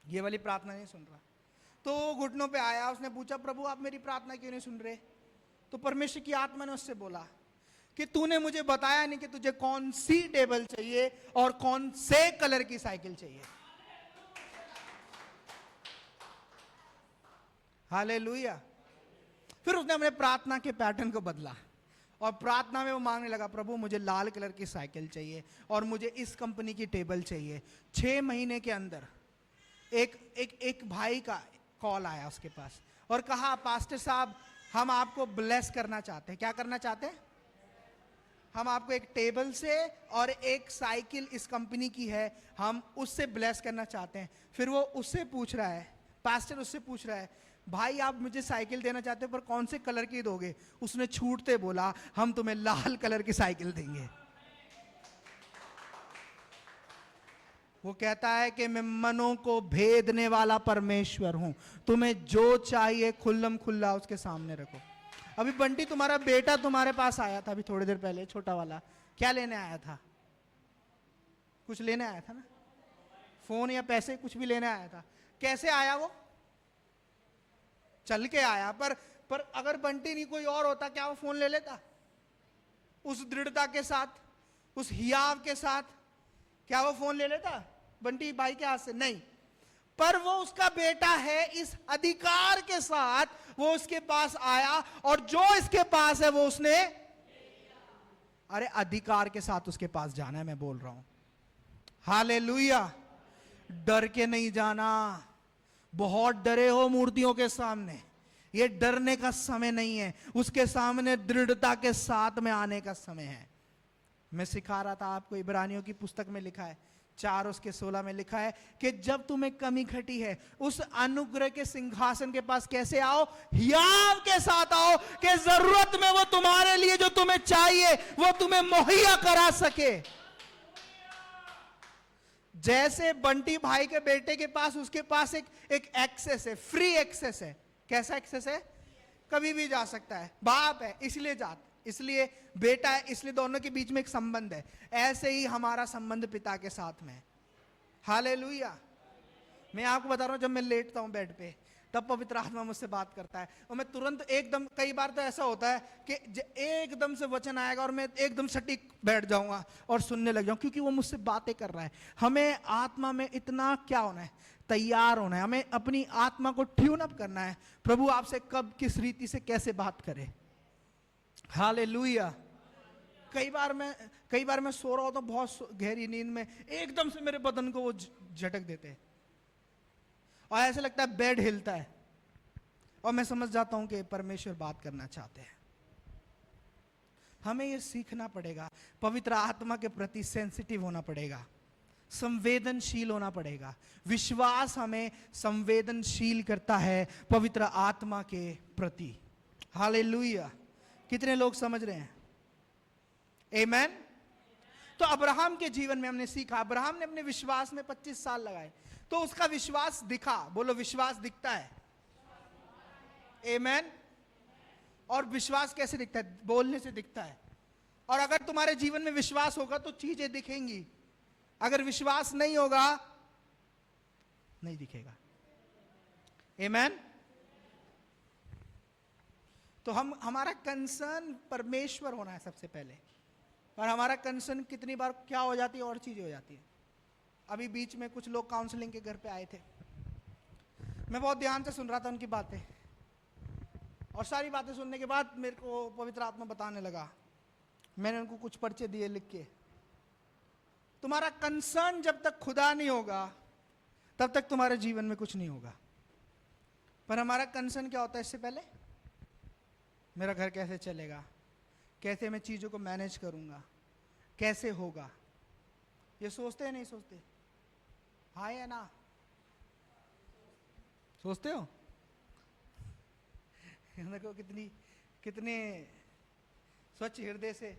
ये वाली प्रार्थना नहीं सुन रहा। तो घुटनों पे आया, उसने पूछा, प्रभु आप मेरी प्रार्थना क्यों नहीं सुन रहे? तो परमेश्वर की आत्मा ने उससे बोला कि तूने मुझे बताया नहीं कि तुझे कौन सी टेबल चाहिए और कौन से कलर की साइकिल चाहिए। हालेलुया। फिर उसने अपने प्रार्थना के पैटर्न को बदला, और प्रार्थना में वो मांगने लगा, प्रभु मुझे लाल कलर की साइकिल चाहिए और मुझे इस कंपनी की टेबल चाहिए। 6 महीने के अंदर एक भाई का कॉल आया उसके पास और कहा, पास्टर साहब हम आपको ब्लेस करना चाहते हैं। क्या करना चाहते हैं? हम आपको एक टेबल से और एक साइकिल इस कंपनी की है, हम उससे ब्लेस करना चाहते हैं। फिर वो उससे पूछ रहा है, पास्टर उससे पूछ रहा है, भाई आप मुझे साइकिल देना चाहते हो पर कौन से कलर की दोगे? उसने छूटते बोला, हम तुम्हें लाल कलर की साइकिल देंगे। वो कहता है कि मैं मनों को भेदने वाला परमेश्वर हूं, तुम्हें जो चाहिए खुल्लम खुल्ला उसके सामने रखो। अभी बंटी तुम्हारा बेटा तुम्हारे पास आया था अभी थोड़ी देर पहले, छोटा वाला, क्या लेने आया था? कुछ लेने आया था ना, फोन या पैसे, कुछ भी लेने आया था। कैसे आया वो? चल के आया। पर अगर बंटी नहीं कोई और होता, क्या वो फोन ले लेता? उस दृढ़ता के साथ, उस हियाव के साथ, क्या वो फोन ले लेता बंटी भाई के हाथ से? नहीं। पर वो उसका बेटा है, इस अधिकार के साथ वो उसके पास आया, और जो इसके पास है वो उसने, अरे अधिकार के साथ उसके पास जाना है, मैं बोल रहा हूं। हालेलुया। डर के नहीं जाना। बहुत डरे हो मूर्तियों के सामने, ये डरने का समय नहीं है, उसके सामने दृढ़ता के साथ में आने का समय है। मैं सिखा रहा था आपको, इब्रानियों की पुस्तक में लिखा है 4:16 में लिखा है कि जब तुम्हें कमी घटी है, उस अनुग्रह के सिंहासन के पास कैसे आओ? हियाव के साथ आओ, कि जरूरत में वो तुम्हारे लिए जो तुम्हें चाहिए वो तुम्हें मुहैया करा सके। जैसे बंटी भाई के बेटे के पास, उसके पास एक एक्सेस है, फ्री एक्सेस है। कैसा एक्सेस है? कभी भी जा सकता है। बाप है इसलिए इसलिए बेटा है, इसलिए दोनों के बीच में एक संबंध है। ऐसे ही हमारा संबंध पिता के साथ में। हालेलुया। मैं आपको बता रहा हूं, जब मैं लेटता हूं बेड पे, तब पवित्र आत्मा मुझसे बात करता है, और मैं तुरंत एकदम, कई बार तो ऐसा होता है कि एकदम से वचन आएगा और मैं एकदम सटीक बैठ जाऊंगा और सुनने लग जाऊं, क्योंकि वो मुझसे बातें कर रहा है। हमें आत्मा में इतना क्या होना है? तैयार होना है। हमें अपनी आत्मा को ट्यून अप करना है, प्रभु आपसे कब किस रीति से कैसे बात करे। हालेलुया। कई बार मैं सो रहा होता हूं बहुत गहरी नींद में, एकदम से मेरे बदन को वो झटक देते हैं और ऐसे लगता है बेड हिलता है, और मैं समझ जाता हूं कि परमेश्वर बात करना चाहते हैं। हमें यह सीखना पड़ेगा, पवित्र आत्मा के प्रति सेंसिटिव होना पड़ेगा, संवेदनशील होना पड़ेगा। विश्वास हमें संवेदनशील करता है पवित्र आत्मा के प्रति। हालेलुया। कितने लोग समझ रहे हैं? आमेन। तो अब्राहम के जीवन में हमने सीखा, अब्राहम ने अपने विश्वास में 25 साल लगाए, तो उसका विश्वास दिखा। बोलो, विश्वास दिखता है। आमेन। और विश्वास कैसे दिखता है? बोलने से दिखता है। और अगर तुम्हारे जीवन में विश्वास होगा तो चीजें दिखेंगी, अगर विश्वास नहीं होगा नहीं दिखेगा। आमेन। तो हमारा कंसर्न परमेश्वर होना है सबसे पहले, और हमारा कंसर्न कितनी बार क्या हो जाती है, और चीजें हो जाती है। अभी बीच में कुछ लोग काउंसलिंग के घर पे आए थे, मैं बहुत ध्यान से सुन रहा था उनकी बातें, और सारी बातें सुनने के बाद मेरे को पवित्र आत्मा बताने लगा, मैंने उनको कुछ पर्चे दिए लिख के, तुम्हारा कंसर्न जब तक खुदा नहीं होगा तब तक तुम्हारे जीवन में कुछ नहीं होगा। पर हमारा कंसर्न क्या होता है? इससे पहले मेरा घर कैसे चलेगा, कैसे मैं चीजों को मैनेज करूंगा, कैसे होगा, ये सोचते हैं नहीं सोचते? हाँ या ना? सोचते हो? देखो कितने स्वच्छ हृदय से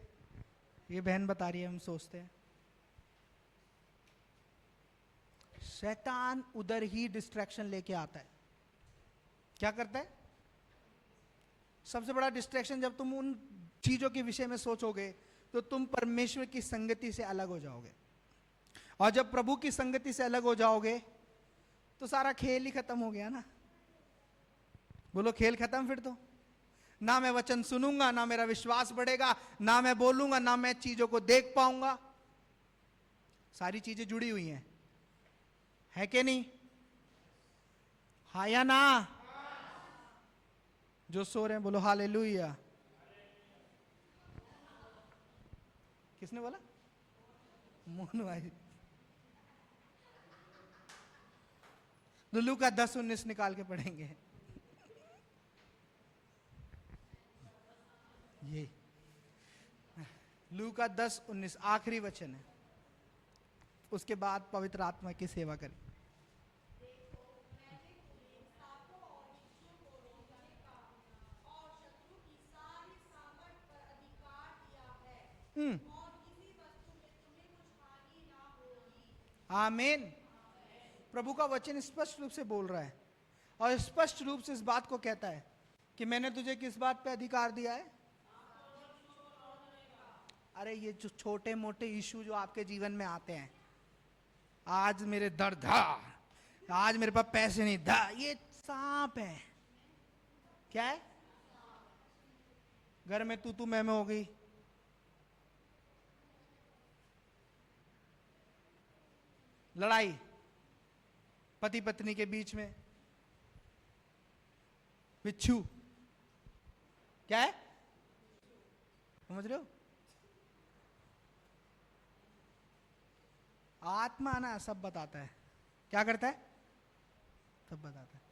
ये बहन बता रही है, हम सोचते हैं। शैतान उधर ही डिस्ट्रैक्शन लेके आता है। क्या करता है? सबसे बड़ा डिस्ट्रैक्शन, जब तुम उन चीजों के विषय में सोचोगे तो तुम परमेश्वर की संगति से अलग हो जाओगे, और जब प्रभु की संगति से अलग हो जाओगे तो सारा खेल ही खत्म हो गया ना। बोलो, खेल खत्म। फिर तो ना मैं वचन सुनूंगा, ना मेरा विश्वास बढ़ेगा, ना मैं बोलूंगा, ना मैं चीजों को देख पाऊंगा। सारी चीजें जुड़ी हुई हैं, है कि नहीं? हाँ या ना? जो सो रहे हैं बोलो हालेलुया। किसने बोला? मोनू भाई। लुल्लू का 10:19 निकाल के पढ़ेंगे। ये लूका 10:19 आखिरी वचन है, उसके बाद पवित्र आत्मा की सेवा करें। आमीन। प्रभु का वचन स्पष्ट रूप से बोल रहा है और स्पष्ट रूप से इस बात को कहता है कि मैंने तुझे किस बात पे अधिकार दिया है। अरे ये जो छोटे मोटे इशू जो आपके जीवन में आते हैं, आज मेरे दर्द था, आज मेरे पास पैसे नहीं था, ये सांप है। क्या है? घर में तू मैं हो गई, लड़ाई पति पत्नी के बीच में, बिच्छू। क्या है? समझ रहे हो? आत्मा ना सब बताता है। क्या करता है? सब बताता है।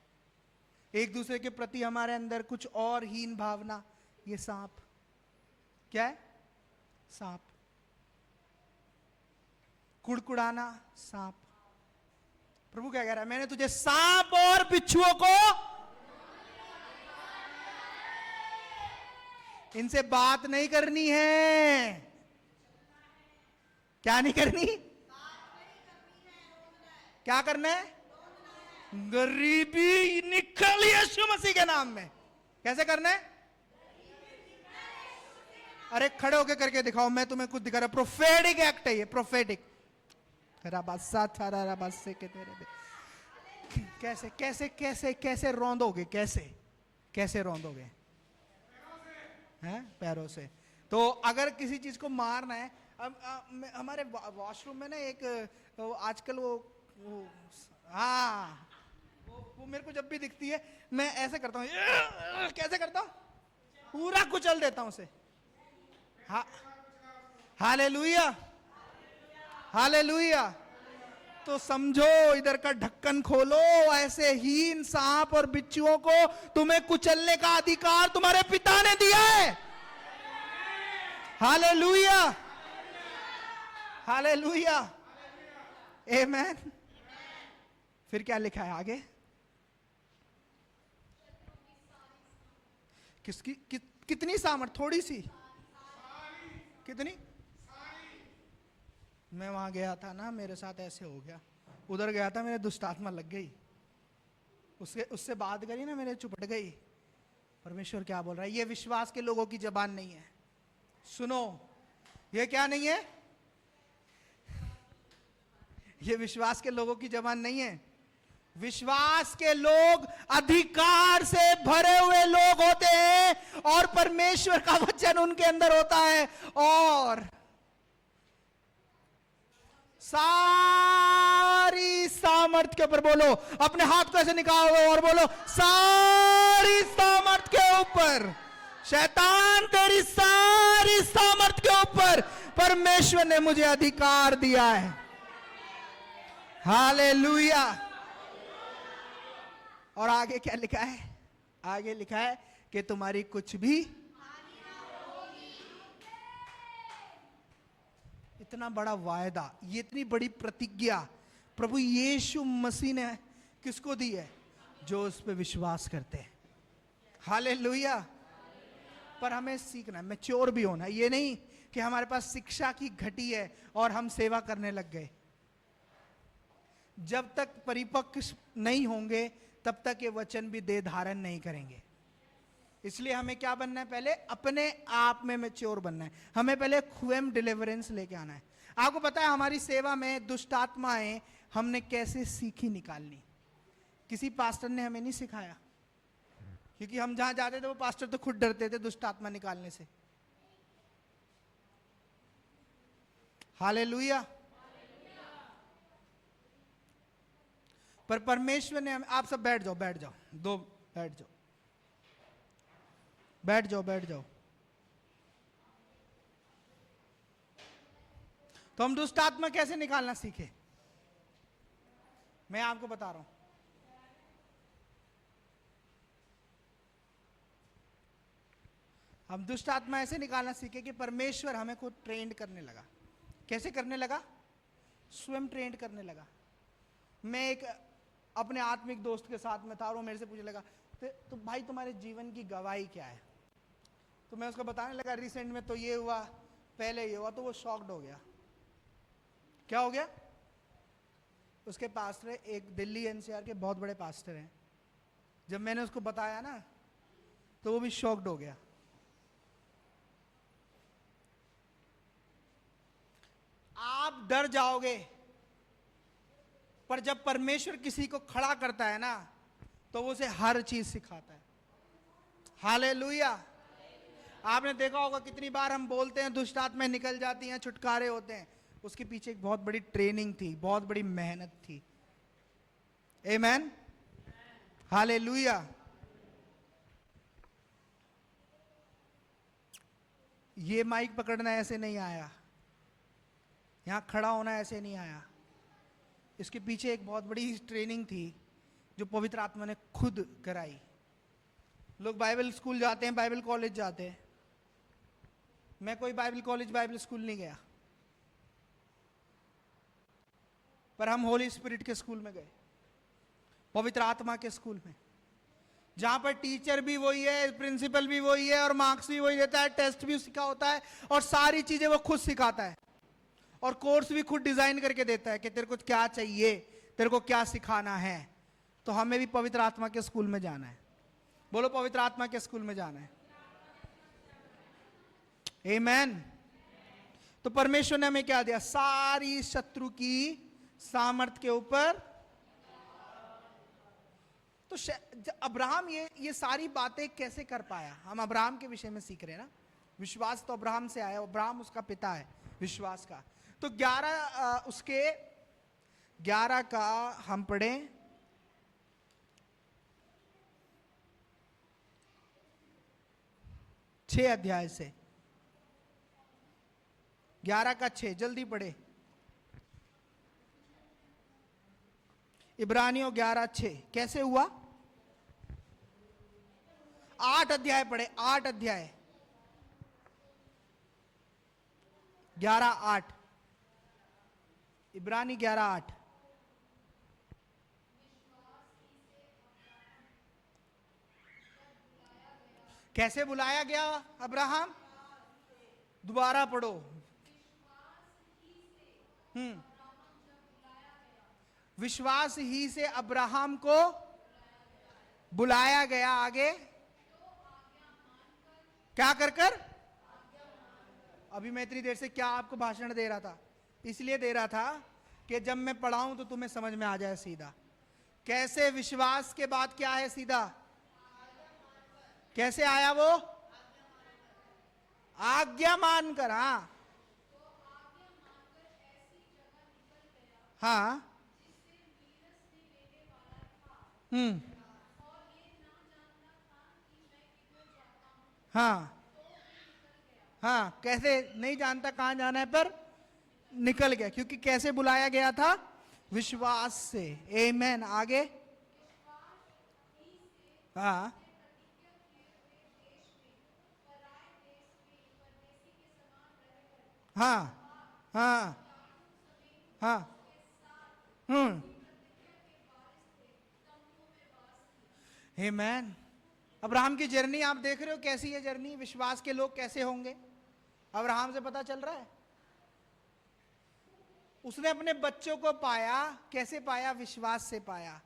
एक दूसरे के प्रति हमारे अंदर कुछ और हीन भावना, ये सांप। क्या है? सांप। कुड़कुड़ाना, सांप। प्रभु क्या कह रहा है? मैंने तुझे सांप और बिच्छुओं को, इनसे बात नहीं करनी है। क्या नहीं करनी? क्या करना है? गरीबी निकल यीशु मसीह के नाम में। कैसे करना है? अरे खड़े होके करके दिखाओ, मैं तुम्हें कुछ दिखा रहा हूं। प्रोफेटिक एक्ट है ये, प्रोफेटिक। कैसे कैसे कैसे कैसे रौंदोगे? कैसे कैसे रौंदोगे? हैं? पैरों से। तो अगर किसी चीज को मारना है, हमारे वॉशरूम में ना एक आजकल वो हाँ, वो मेरे को जब भी दिखती है मैं ऐसे करता हूँ। कैसे करता हूँ? पूरा कुचल देता हूँ उसे। Hallelujah, hallelujah. तो समझो, इधर का ढक्कन खोलो। ऐसे हीन सांप और बिच्छुओं को तुम्हें कुचलने का अधिकार तुम्हारे पिता ने दिया है। हालेलुया, हालेलुया, आमेन। फिर क्या लिखा है आगे? कितनी सामर्थ? थोड़ी सी? कितनी? मैं वहां गया था ना, मेरे साथ ऐसे हो गया। उधर गया था, मेरे दुष्ट आत्मा लग गई, उससे बात करी ना, मेरे चुपट गई। परमेश्वर क्या बोल रहा है? ये विश्वास के लोगों की जबान नहीं है। सुनो, ये क्या नहीं है? ये विश्वास के लोगों की जबान नहीं है। विश्वास के लोग अधिकार से भरे हुए लोग होते हैं और परमेश्वर का वचन उनके अंदर होता है। और सारी सामर्थ के ऊपर बोलो, अपने हाथ को ऐसे निकालो और बोलो, सारी सामर्थ के ऊपर, शैतान तेरी सारी सामर्थ के ऊपर परमेश्वर ने मुझे अधिकार दिया है। हालेलुया। और आगे क्या लिखा है? आगे लिखा है कि तुम्हारी कुछ भी, इतना बड़ा वायदा, ये इतनी बड़ी प्रतिज्ञा प्रभु यीशु मसीह ने किसको दी है? जो उस पर विश्वास करते हैं। हालेलुया। पर हमें सीखना है, मैच्योर भी होना है। ये नहीं कि हमारे पास शिक्षा की घटी है और हम सेवा करने लग गए। जब तक परिपक्व नहीं होंगे तब तक ये वचन भी देह धारण नहीं करेंगे। इसलिए हमें क्या बनना है? पहले अपने आप में मैच्योर बनना है। हमें पहले खुएम डिलीवरेंस लेके आना है। आपको पता है हमारी सेवा में दुष्ट आत्माएं हमने कैसे सीखी निकालनी? किसी पास्टर ने हमें नहीं सिखाया, क्योंकि हम जहां जाते थे वो पास्टर तो खुद डरते थे दुष्ट आत्मा निकालने से। हालेलुया। पर परमेश्वर ने आप सब बैठ जाओ, बैठ जाओ, दो बैठ जाओ, बैठ जाओ, बैठ जाओ। तो हम दुष्ट आत्मा कैसे निकालना सीखे? मैं आपको बता रहा हूं। हम दुष्ट आत्मा ऐसे निकालना सीखे कि परमेश्वर हमें खुद ट्रेंड करने लगा। कैसे करने लगा? स्वयं ट्रेंड करने लगा। मैं एक अपने आत्मिक दोस्त के साथ में था और वो मेरे से पूछने लगा, तो भाई तुम्हारे जीवन की गवाही क्या है? तो मैं उसको बताने लगा रिसेंट में तो ये हुआ, पहले ये हुआ, तो वो शॉक्ड हो गया। क्या हो गया? उसके पास्टर एक दिल्ली एनसीआर के बहुत बड़े पास्टर हैं। जब मैंने उसको बताया ना तो वो भी शॉक्ड हो गया। आप डर जाओगे, पर जब परमेश्वर किसी को खड़ा करता है ना तो वो उसे हर चीज सिखाता है। हालेलुया। आपने देखा होगा कितनी बार हम बोलते हैं दुष्ट आत्माएं निकल जाती हैं, छुटकारे होते हैं, उसके पीछे एक बहुत बड़ी ट्रेनिंग थी, बहुत बड़ी मेहनत थी। आमेन, हालेलुया। ये माइक पकड़ना ऐसे नहीं आया, यहां खड़ा होना ऐसे नहीं आया। इसके पीछे एक बहुत बड़ी ट्रेनिंग थी जो पवित्र आत्मा ने खुद कराई। लोग बाइबल स्कूल जाते हैं, बाइबल कॉलेज जाते हैं। मैं कोई बाइबल कॉलेज बाइबल स्कूल नहीं गया, पर हम होली स्पिरिट के स्कूल में गए, पवित्र आत्मा के स्कूल में, जहां पर टीचर भी वही है, प्रिंसिपल भी वही है, और मार्क्स भी वही देता है, टेस्ट भी उसका होता है, और सारी चीजें वो खुद सिखाता है, और कोर्स भी खुद डिजाइन करके देता है कि तेरे को क्या चाहिए, तेरे को क्या सिखाना है। तो हमें भी पवित्र आत्मा के स्कूल में जाना है। बोलो, पवित्र आत्मा के स्कूल में जाना है। आमेन। तो परमेश्वर ने हमें क्या दिया? सारी शत्रु की सामर्थ के ऊपर। तो अब्राहम ये सारी बातें कैसे कर पाया? हम अब्राहम के विषय में सीख रहे हैं ना। विश्वास तो अब्राहम से आया, अब्राहम उसका पिता है विश्वास का। तो 11 का हम पढ़े, 6 अध्याय से, 11 का 6, जल्दी पढ़े। इब्रानियों 11:6 कैसे हुआ? 8 अध्याय पढ़े, 8 अध्याय, 11:8, इब्रानी 11:8। कैसे बुलाया गया अब्राहम? दोबारा पढ़ो। विश्वास ही से अब्राहम को बुलाया गया। आगे क्या कर कर? अभी मैं इतनी देर से क्या आपको भाषण दे रहा था? इसलिए दे रहा था कि जब मैं पढ़ाऊं तो तुम्हें समझ में आ जाए सीधा। कैसे विश्वास के बाद क्या है? सीधा कैसे आया वो? आज्ञा मानकर। हाँ हाँ, हाँ हाँ, कैसे नहीं जानता कहां जाना है, पर निकल गया। क्योंकि कैसे बुलाया गया था? विश्वास से। आमेन। आगे हाँ हाँ हाँ हाँ, आमेन। अब्राहम की जर्नी आप देख रहे हो, कैसी है जर्नी? विश्वास के लोग कैसे होंगे? अब्राहम से पता चल रहा है। उसने अपने बच्चों को पाया। कैसे पाया? विश्वास से पाया।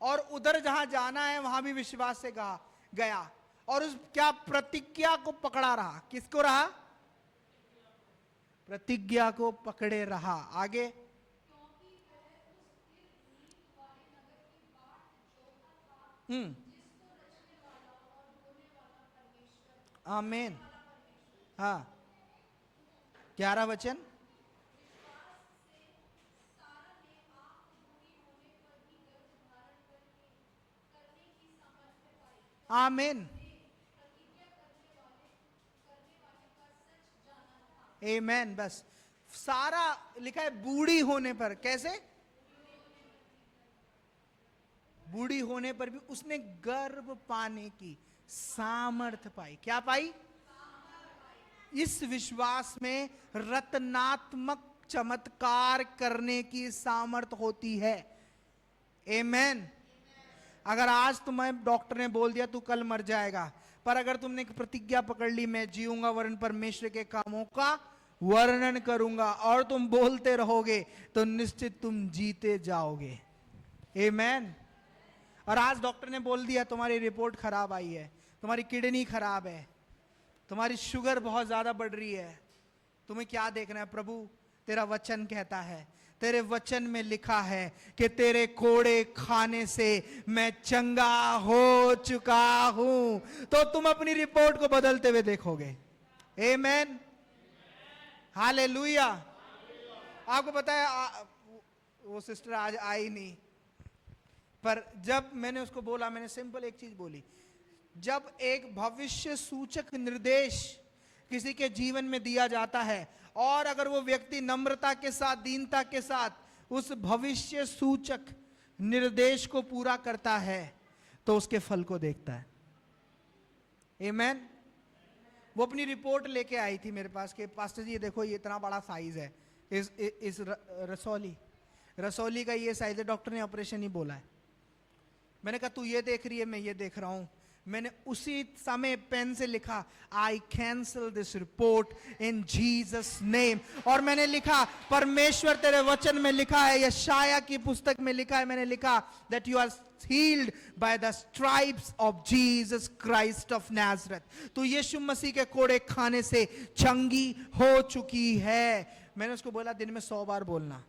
और उधर जहां जाना है वहां भी विश्वास से गया। और उस क्या प्रतिज्ञा को पकड़ा रहा। किसको रहा? प्रतिज्ञा को पकड़े रहा। आगे आमीन। हाँ, 11 वचन। आमीन। आमेन। बस सारा लिखा है बूढ़ी होने पर। कैसे? बूढ़ी होने पर भी उसने गर्भ पाने की सामर्थ पाई। क्या पाई? इस विश्वास में रत्नात्मक चमत्कार करने की सामर्थ होती है। आमेन। अगर आज तुम्हें डॉक्टर ने बोल दिया तू कल मर जाएगा, पर अगर तुमने एक प्रतिज्ञा पकड़ ली, मैं जीऊंगा वरन परमेश्वर के कामों का वर्णन करूंगा, और तुम बोलते रहोगे, तो निश्चित तुम जीते जाओगे। आमेन। और आज डॉक्टर ने बोल दिया तुम्हारी रिपोर्ट खराब आई है, तुम्हारी किडनी खराब है, तुम्हारी शुगर बहुत ज्यादा बढ़ रही है, तुम्हें क्या देखना है? प्रभु तेरा वचन कहता है, तेरे वचन में लिखा है कि तेरे कोड़े खाने से मैं चंगा हो चुका हूं, तो तुम अपनी रिपोर्ट को बदलते हुए देखोगे। आमेन, हालेलुया। आपको पता है वो सिस्टर आज आई नहीं, पर जब मैंने उसको बोला, मैंने सिंपल एक चीज बोली, जब एक भविष्य सूचक निर्देश किसी के जीवन में दिया जाता है, और अगर वो व्यक्ति नम्रता के साथ, दीनता के साथ उस भविष्य सूचक निर्देश को पूरा करता है, तो उसके फल को देखता है। आमेन। वो अपनी रिपोर्ट लेके आई थी मेरे पास कि पास्टर जी ये देखो, ये इतना बड़ा साइज है, इस रसौली का ये साइज है, डॉक्टर ने ऑपरेशन ही बोला है। मैंने कहा तू ये देख रही है, मैं ये देख रहा हूं। मैंने उसी समय पेन से लिखा, I cancel this report in Jesus name. और मैंने लिखा, परमेश्वर तेरे वचन में लिखा है, यशाया की पुस्तक में लिखा है, मैंने लिखा that you are healed by the stripes of Jesus Christ of Nazareth। तो यीशु मसीह के कोड़े खाने से चंगी हो चुकी है। मैंने उसको बोला दिन में 100 बार बोलना,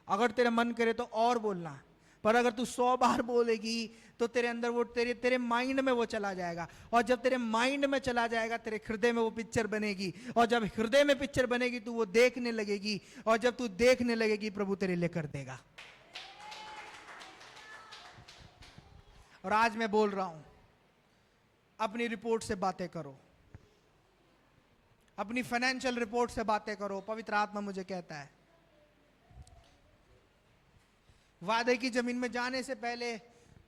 अगर तेरा मन करे तो और बोलना, पर अगर तू 100 बार बोलेगी तो तेरे अंदर वो तेरे माइंड में वो चला जाएगा, और जब तेरे माइंड में चला जाएगा तेरे हृदय में वो पिक्चर बनेगी, और जब हृदय में पिक्चर बनेगी तू वो देखने लगेगी, और जब तू देखने लगेगी प्रभु तेरे लिए कर देगा। और आज मैं बोल रहा हूं, अपनी रिपोर्ट से बातें करो, अपनी फाइनेंशियल रिपोर्ट से बातें करो। पवित्र आत्मा मुझे कहता है, वादे की जमीन में जाने से पहले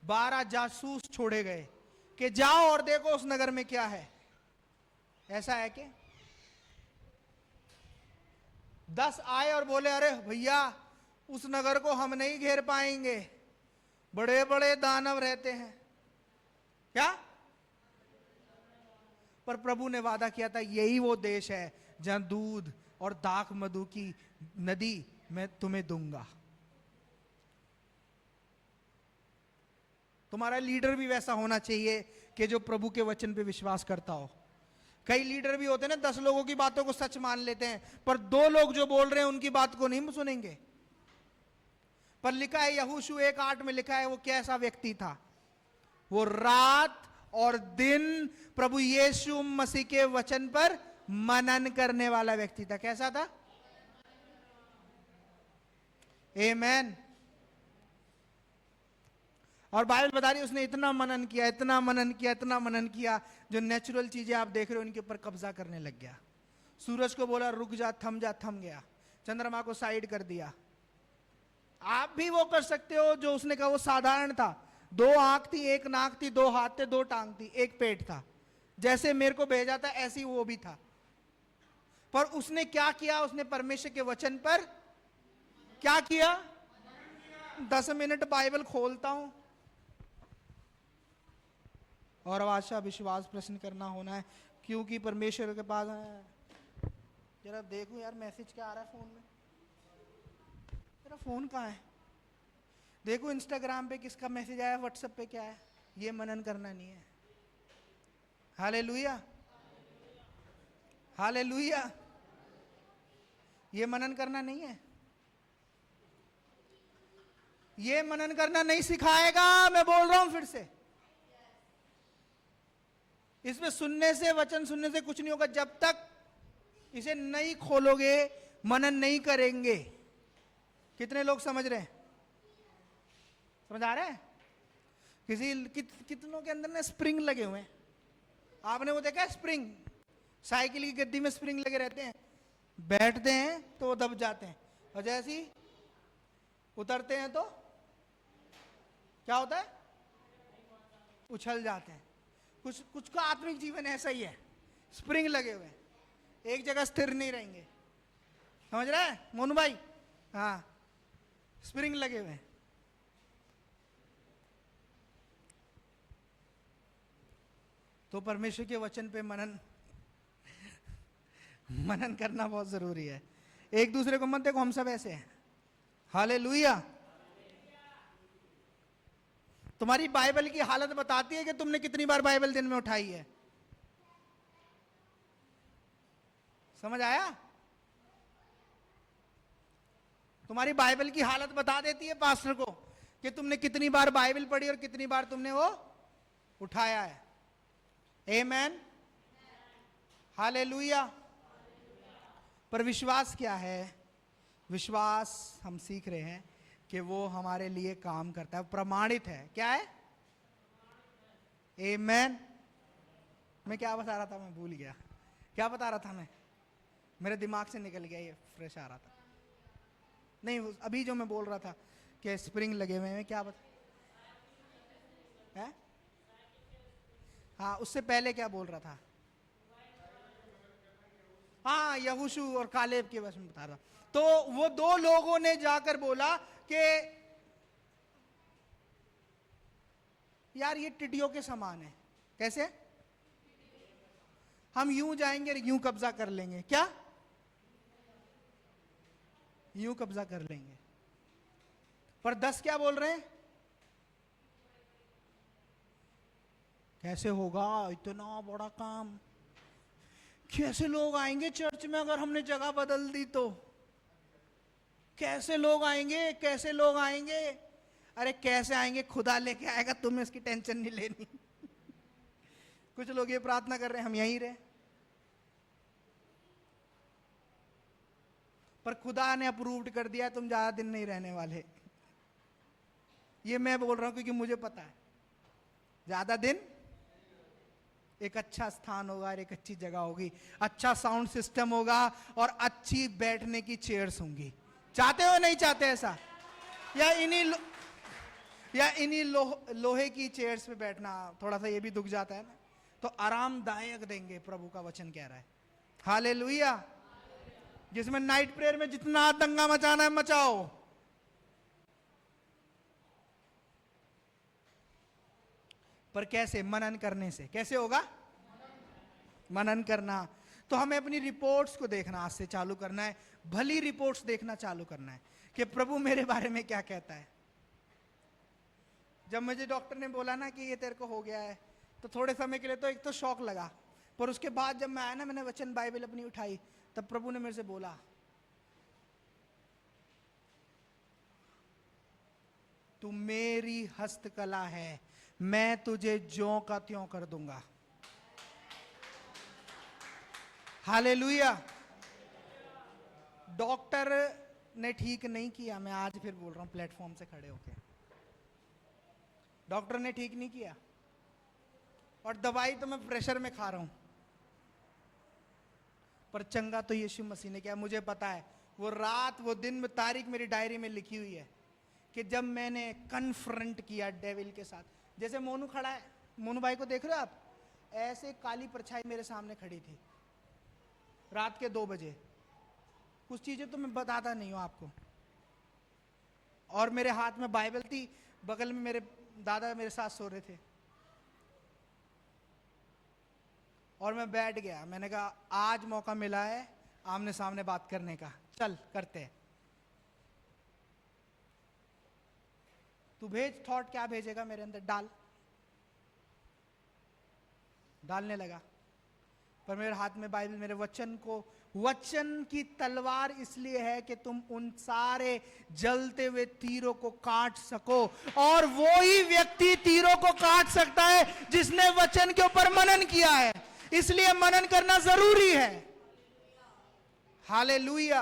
12 जासूस छोड़े गए कि जाओ और देखो उस नगर में क्या है। ऐसा है कि 10 आए और बोले अरे भैया उस नगर को हम नहीं घेर पाएंगे, बड़े बड़े दानव रहते हैं। क्या? पर प्रभु ने वादा किया था यही वो देश है जहां दूध और दाख मधु की नदी मैं तुम्हें दूंगा। तुम्हारा लीडर भी वैसा होना चाहिए कि जो प्रभु के वचन पे विश्वास करता हो। कई लीडर भी होते हैं ना, 10 लोगों की बातों को सच मान लेते हैं, पर 2 लोग जो बोल रहे हैं उनकी बात को नहीं सुनेंगे। पर लिखा है यहोशू 1:8 में लिखा है वो कैसा व्यक्ति था, वो रात और दिन प्रभु यीशु मसीह के वचन पर मनन करने वाला व्यक्ति था। कैसा था? आमेन। और बाइबल बता रही है उसने इतना मनन किया, इतना मनन किया, इतना मनन किया, जो नेचुरल चीजें आप देख रहे हो उनके ऊपर कब्जा करने लग गया। सूरज को बोला रुक जा, थम जा, थम गया। चंद्रमा को साइड कर दिया। आप भी वो कर सकते हो जो उसने कहा। वो साधारण था, 2 आंख थी, 1 नाक थी, 2 हाथ थे, 2 टांग थी, 1 पेट था। जैसे मेरे को भेजा था ऐसे ही वो भी था। पर उसने क्या किया? उसने परमेश्वर के वचन पर क्या किया? 10 मिनट बाइबल खोलता हूं और आशा विश्वास प्रश्न करना होना है, क्योंकि परमेश्वर के पास है। जरा देखो यार मैसेज क्या आ रहा है फोन में। मेरा फोन कहाँ है? देखो इंस्टाग्राम पे किसका मैसेज आया, व्हाट्सएप पे क्या है। ये मनन करना नहीं है। Hallelujah, hallelujah. ये मनन करना नहीं है। ये मनन करना नहीं सिखाएगा। मैं बोल रहा हूं फिर से, इसमें सुनने से, वचन सुनने से कुछ नहीं होगा जब तक इसे नहीं खोलोगे, मनन नहीं करेंगे। कितने लोग समझ रहे हैं? समझ आ रहा है? कितनों के अंदर ना स्प्रिंग लगे हुए हैं। आपने वो देखा है स्प्रिंग? साइकिल की गद्दी में स्प्रिंग लगे रहते हैं, बैठते हैं तो वो दब जाते हैं, और जैसे ही उतरते हैं तो क्या होता है? उछल जाते हैं। कुछ का आत्मिक जीवन ऐसा ही है, स्प्रिंग लगे हुए हैं। एक जगह स्थिर नहीं रहेंगे। समझ रहा है मोनू भाई? हाँ, स्प्रिंग लगे हुए हैं। तो परमेश्वर के वचन पे मनन करना बहुत जरूरी है। एक दूसरे को मत देखो, हम सब ऐसे हैं। हालेलुया। तुम्हारी बाइबल की हालत बताती है कि तुमने कितनी बार बाइबल दिन में उठाई है। समझ आया? तुम्हारी बाइबल की हालत बता देती है पास्टर को कि तुमने कितनी बार बाइबल पढ़ी और कितनी बार तुमने वो उठाया है। आमेन, हालेलुया। पर विश्वास क्या है? विश्वास हम सीख रहे हैं कि वो हमारे लिए काम करता है, प्रमाणित है। क्या है? आमेन। मैं क्या बता रहा था? मैं भूल गया क्या बता रहा था। मैं मेरे दिमाग से निकल गया, ये फ्रेश आ रहा था। नहीं, अभी जो मैं बोल रहा था कि स्प्रिंग लगे हुए हैं, क्या बता है? हाँ, उससे पहले क्या बोल रहा था? हाँ, यहोशू और कालेब के बारे में बता रहा। तो वो दो लोगों ने जाकर बोला कि यार ये टिड्डियों के समान है। कैसे? हम यूं जाएंगे, यूं कब्जा कर लेंगे। क्या? यूं कब्जा कर लेंगे। पर 10 क्या बोल रहे हैं? कैसे होगा इतना बड़ा काम? कैसे लोग आएंगे चर्च में अगर हमने जगह बदल दी तो? कैसे लोग आएंगे? कैसे लोग आएंगे? अरे कैसे आएंगे? खुदा लेके आएगा, तुम्हें इसकी टेंशन नहीं लेनी। कुछ लोग ये प्रार्थना कर रहे हैं हम यहीं रहे, पर खुदा ने अप्रूव्ड कर दिया तुम ज्यादा दिन नहीं रहने वाले। ये मैं बोल रहा हूं क्योंकि मुझे पता है ज्यादा दिन। एक अच्छा स्थान होगा और एक अच्छी जगह होगी, अच्छा साउंड सिस्टम होगा और अच्छी बैठने की चेयर्स होंगी। चाहते हो नहीं चाहते ऐसा? या इन्हीं लोहे की चेयर्स पे बैठना थोड़ा सा ये भी दुख जाता है ना। तो आरामदायक देंगे, प्रभु का वचन कह रहा है। हालेलुया। जिसमें नाइट प्रेयर में जितना दंगा मचाना है मचाओ। पर कैसे? मनन करने से। कैसे होगा? मनन करना। तो हमें अपनी रिपोर्ट्स को देखना आज से चालू करना है, भली रिपोर्ट्स देखना चालू करना है कि प्रभु मेरे बारे में क्या कहता है। जब मुझे डॉक्टर ने बोला ना कि ये तेरे को हो गया है, तो थोड़े समय के लिए तो एक तो शौक लगा, पर उसके बाद जब मैं आया ना, मैंने वचन बाइबल अपनी उठाई, तब प्रभु ने मेरे से बोला तू मेरी हस्तकला है, मैं तुझे ज्यों का त्यों कर दूंगा। हालेलुया। डॉक्टर ने ठीक नहीं किया, मैं आज फिर बोल रहा हूं प्लेटफॉर्म से खड़े होके, डॉक्टर ने ठीक नहीं किया। और दवाई तो मैं प्रेशर में खा रहा हूं, पर चंगा तो यीशु मसीह ने किया। मुझे पता है वो रात, वो दिन, में तारीख मेरी डायरी में लिखी हुई है कि जब मैंने कन्फ्रंट किया डेविल के साथ। जैसे मोनू खड़ा है, मोनू भाई को देख रहे हो आप? ऐसे काली परछाई मेरे सामने खड़ी थी रात के 2 बजे। कुछ चीजें तो मैं बताता नहीं हूं आपको। और मेरे हाथ में बाइबल थी, बगल में मेरे दादा मेरे साथ सो रहे थे, और मैं बैठ गया। मैंने कहा आज मौका मिला है आमने सामने बात करने का, चल करते हैं। तू भेज थॉट, क्या भेजेगा मेरे अंदर, डालने लगा। पर मेरे हाथ में बाइबल, मेरे वचन को, वचन की तलवार इसलिए है कि तुम उन सारे जलते हुए तीरों को काट सको, और वो ही व्यक्ति तीरों को काट सकता है जिसने वचन के ऊपर मनन किया है। इसलिए मनन करना जरूरी है। हालेलुया,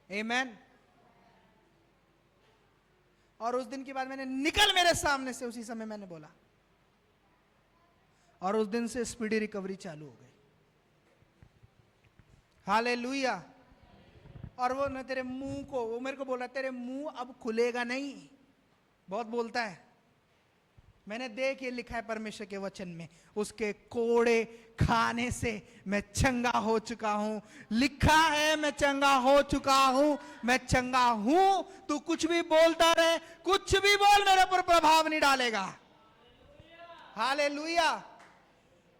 आमेन। और उस दिन के बाद मैंने, निकल मेरे सामने से, उसी समय मैंने बोला, और उस दिन से स्पीडी रिकवरी चालू हो गई। हालेलुया। और वो न तेरे मुंह को, वो मेरे को बोला तेरे मुंह अब खुलेगा नहीं। बहुत बोलता है, मैंने देख ये लिखा है परमेश्वर के वचन में, उसके कोड़े खाने से मैं चंगा हो चुका हूं। लिखा है मैं चंगा हो चुका हूं, मैं चंगा हूं। तू कुछ भी बोलता रहे, कुछ भी बोल, मेरे पर प्रभाव नहीं डालेगा। हालेलुया।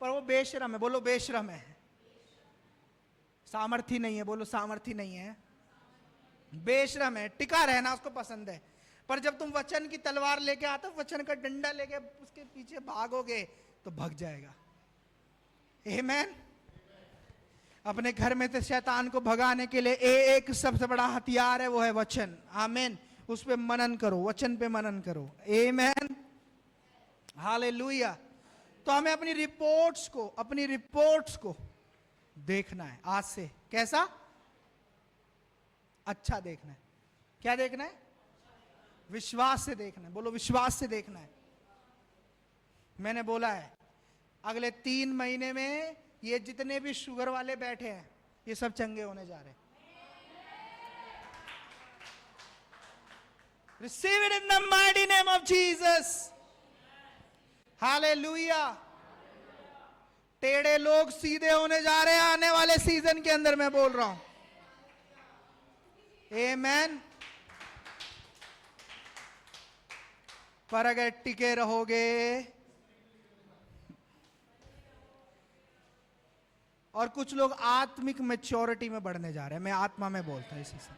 पर वो बेशरम है, बोलो बेशरम है। सामर्थी नहीं है, बोलो सामर्थी नहीं है, बेशरम है। टिका रहना उसको पसंद है। पर जब तुम वचन की तलवार लेके आते हो, वचन का डंडा लेके उसके पीछे भागोगे तो भाग जाएगा। आमीन। अपने घर में से शैतान को भगाने के लिए एक सबसे बड़ा हथियार है, वो है वचन। आमीन। उस पे मनन करो, वचन पे मनन करो। आमीन। हालेलुया। तो हमें अपनी रिपोर्ट्स को देखना है आज से। कैसा? अच्छा देखना है। क्या देखना है? विश्वास से देखना है। बोलो विश्वास से देखना है। मैंने बोला है अगले 3 महीने में ये जितने भी शुगर वाले बैठे हैं, ये सब चंगे होने जा रहे हैं। Receive it in the mighty name of Jesus. Hallelujah. टेढ़े लोग सीधे होने जा रहे हैं आने वाले सीजन के अंदर, मैं बोल रहा हूं। आमीन। पर अगर टिके रहोगे, और कुछ लोग आत्मिक मैच्योरिटी में बढ़ने जा रहे हैं, मैं आत्मा में बोलता हूं इसी से।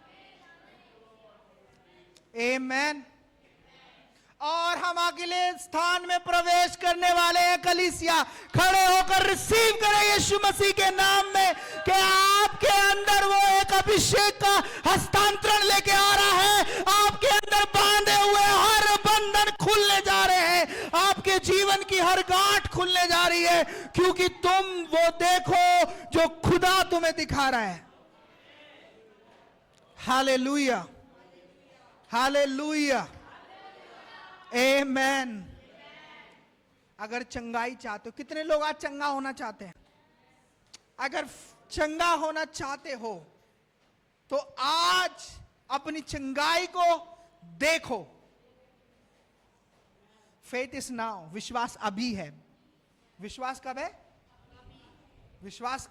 आमीन। और हम अगले स्थान में प्रवेश करने वाले हैं। कलीसिया खड़े होकर रिसीव करें यीशु मसीह के नाम में कि आपके अंदर वो एक अभिषेक का हस्तांतरण लेके आ रहा है। आपके अंदर बांधे हुए हर बंधन खुलने जा रहे हैं। आपके जीवन की हर गांठ खुलने जा रही है, क्योंकि तुम वो देखो जो खुदा तुम्हें दिखा रहा है। हालेलुया। हालेलुया। आमेन। अगर चंगाई चाहते हो, कितने लोग आज चंगा होना चाहते हैं? अगर चंगा होना चाहते हो तो आज अपनी चंगाई को देखो। Faith is now. विश्वास अभी है। विश्वास कब है? विश्वास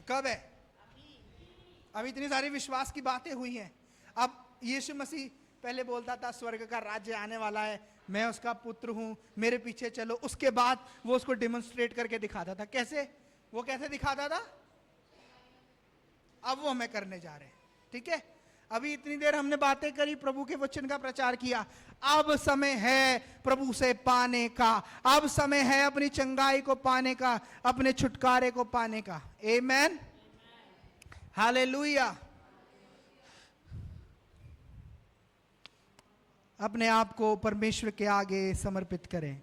कब है? अभी इतनी सारी विश्वास की बातें हुई हैं। अब यीशु मसीह पहले बोलता था स्वर्ग का राज्य आने वाला है, मैं उसका पुत्र हूं, मेरे पीछे चलो। उसके बाद वो उसको डेमोन्स्ट्रेट करके दिखाता था। कैसे? वो कैसे दिखाता था? अब वो हमें करने जा रहे हैं। ठीक है। अभी इतनी देर हमने बातें करी, प्रभु के वचन का प्रचार किया। अब समय है प्रभु से पाने का। अब समय है अपनी चंगाई को पाने का, अपने छुटकारे को पाने का। आमेन। हालेलुया। अपने आप को परमेश्वर के आगे समर्पित करें।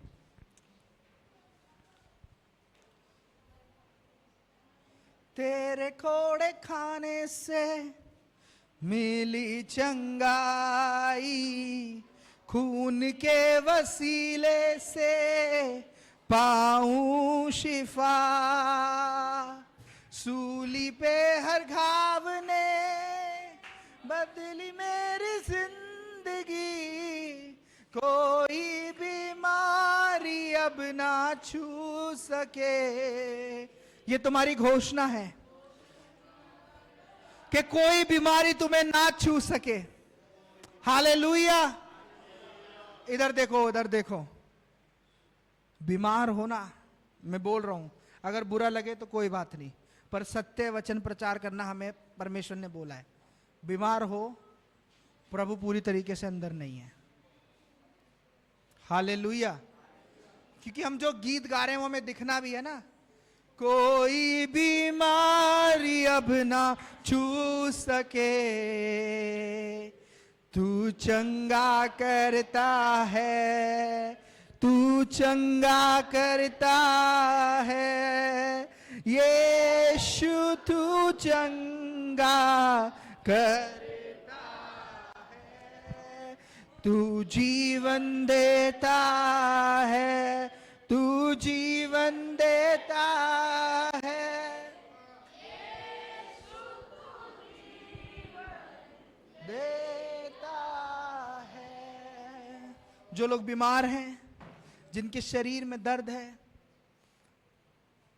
तेरे कोड़े खाने से मिली चंगाई, खून के वसीले से पाऊं शिफा। सूली पे हर घाव ने बदली मेरी जिंदगी, कोई बीमारी अब ना छू सके। ये तुम्हारी घोषणा है कि कोई बीमारी तुम्हें ना छू सके। हालेलुया। इधर देखो, उधर देखो। बीमार होना, मैं बोल रहा हूं, अगर बुरा लगे तो कोई बात नहीं, पर सत्य वचन प्रचार करना हमें परमेश्वर ने बोला है। बीमार हो, प्रभु पूरी तरीके से अंदर नहीं है। हालेलुया। क्योंकि हम जो गीत गा रहे हैं वो हमें दिखना भी है ना। कोई बीमारी अब ना छू सके, तू चंगा करता है, तू चंगा करता है। यीशु तू चंगा करता है, तू जीवन देता है, तू जीवन देता है। देता है। जो लोग बीमार हैं, जिनके शरीर में दर्द है,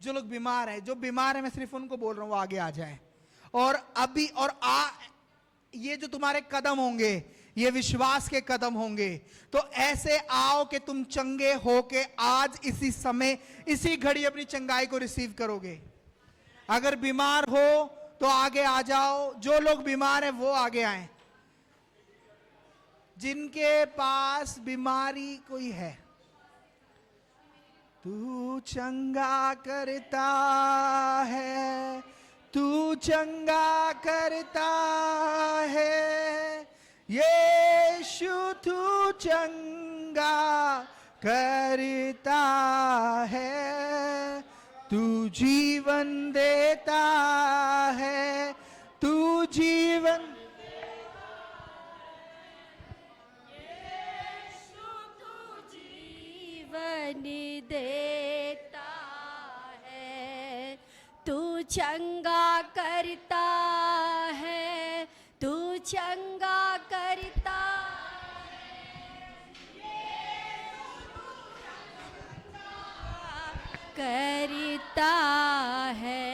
जो लोग बीमार हैं, जो बीमार है मैं सिर्फ उनको बोल रहा हूं वो आगे आ जाए। और अभी ये जो तुम्हारे कदम होंगे ये विश्वास के कदम होंगे, तो ऐसे आओ कि तुम चंगे हो के आज इसी समय इसी घड़ी अपनी चंगाई को रिसीव करोगे। अगर बीमार हो तो आगे आ जाओ, जो लोग बीमार हैं वो आगे आए, जिनके पास बीमारी कोई है। तू चंगा करता है, तू चंगा करता है, यीशु तू चंगा करता है, तू जीवन देता है, तू जीवन जीवन देता है, तू चंगा करता है, तू चंगा करता करता है।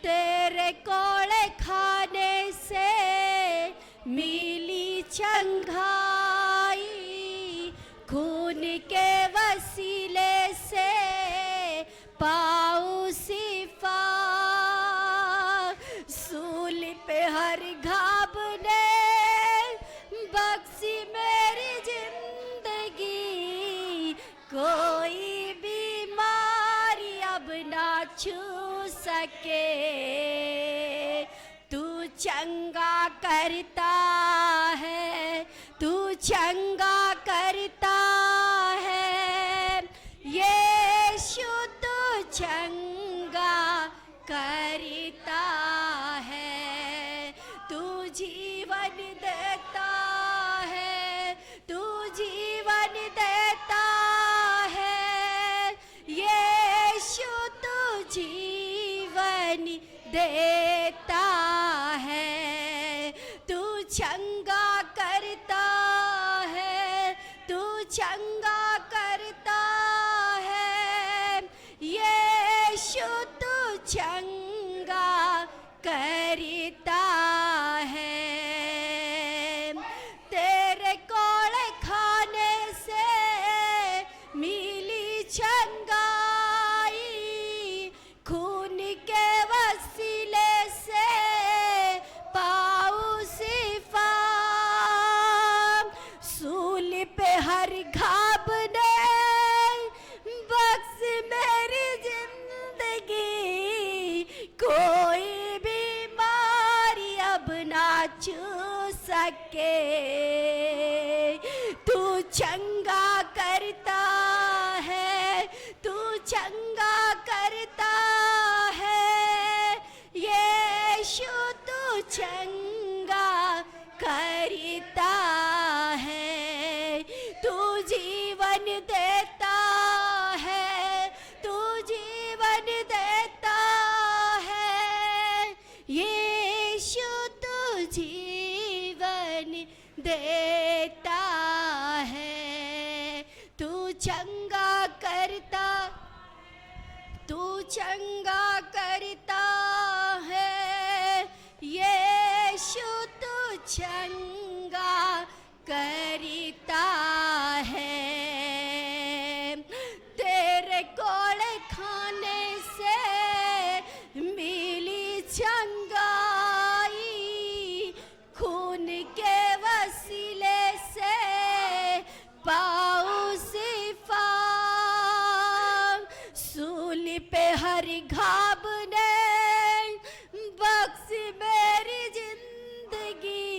तेरे कोड़े खाने से मिली चंगाई, खून के वसीले से पाऊं शिफा, सूल पे हर घाव ने बख्शी मेरी जिंदगी, कोई बीमारी अब ना छू सके। तू चंगा करता है, तू चंगा करता है, यीशु तू चंगा करता है, तू जीवन देता है, तू जीवन देता है, यीशु तू जीवन देता है, तू चंगा करता है, तू चंगा करता है, यीशु तू चंगा करता है। तेरे कोड़े खाने से मिली चंगाई, खून के वसीले से पाऊं शिफा, सूल पे हर घाव ने बख्श मेरी जिंदगी, कोई बीमारी अब ना छू सके। तू चंगा करता है, तू चंगा करता है, यीशु तू चंगा करता है, तू जीवन देता है, तू जीवन देता है, यीशु तू जीवन देता है, तू चंगा करता, तू चंगा करता है, यीशु तू चंगा करता है। तेरे कोड़े खाने से मिली चंगाई, खून के वसीले से पाऊं शिफा, सूल पे हर घाव ने बख्श मेरी जिंदगी,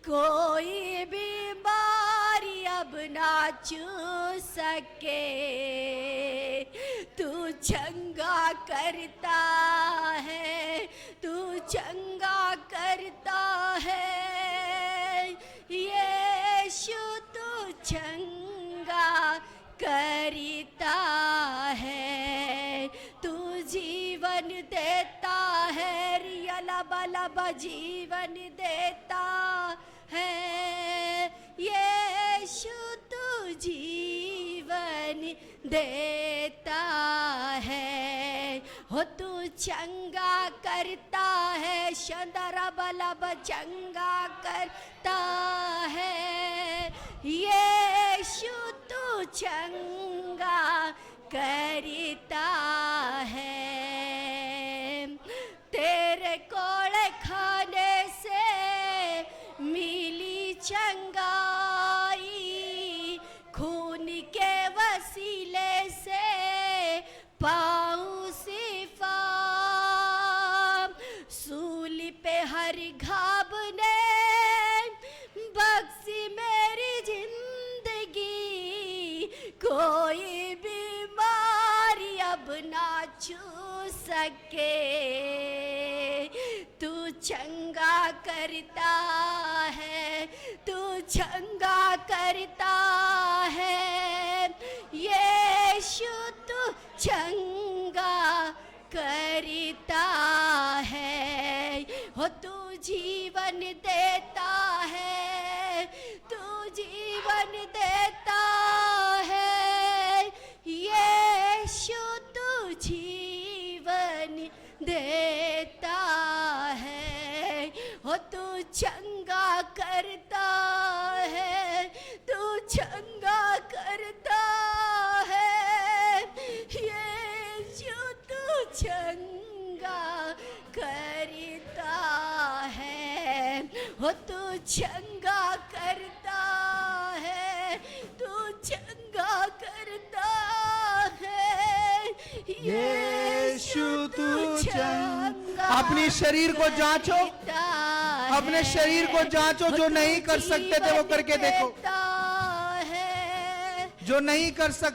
कोई बीमारी अब ना छू सके। तू चंगा करता है, तू चंगा करता है, यीशु तू चंगा करता है, तू जीवन देता है, रियला बला जीवन देता है, यीशु तू देता है। हो तू चंगा करता है, शंदरा बलब चंगा करता है। यीशु तू चंगा करता है। तेरे कोड़े खाने से मिली चंगाई, खून के वसीले से पाऊं शिफा। सूली पे हर घाव ने बख्शी मेरी जिंदगी, कोई बीमारी अब ना छू सके। तू चंगा करता है, तू चंगा करता है। यीशु तू चंगा करता है। हो तू जीवन देता है, तू जीवन देता है। यीशु तू जीवन देता है। हो तू चंगा करता है, तू चंगा करता है। यीशु तू चंगा करता है। हो तू चंगा करता है, तू चंगा करता है। यीशु तू अपनी शरीर को जांचो, अपने शरीर को जांचो। जो नहीं कर सकते थे वो करके देखो, जो नहीं कर सकते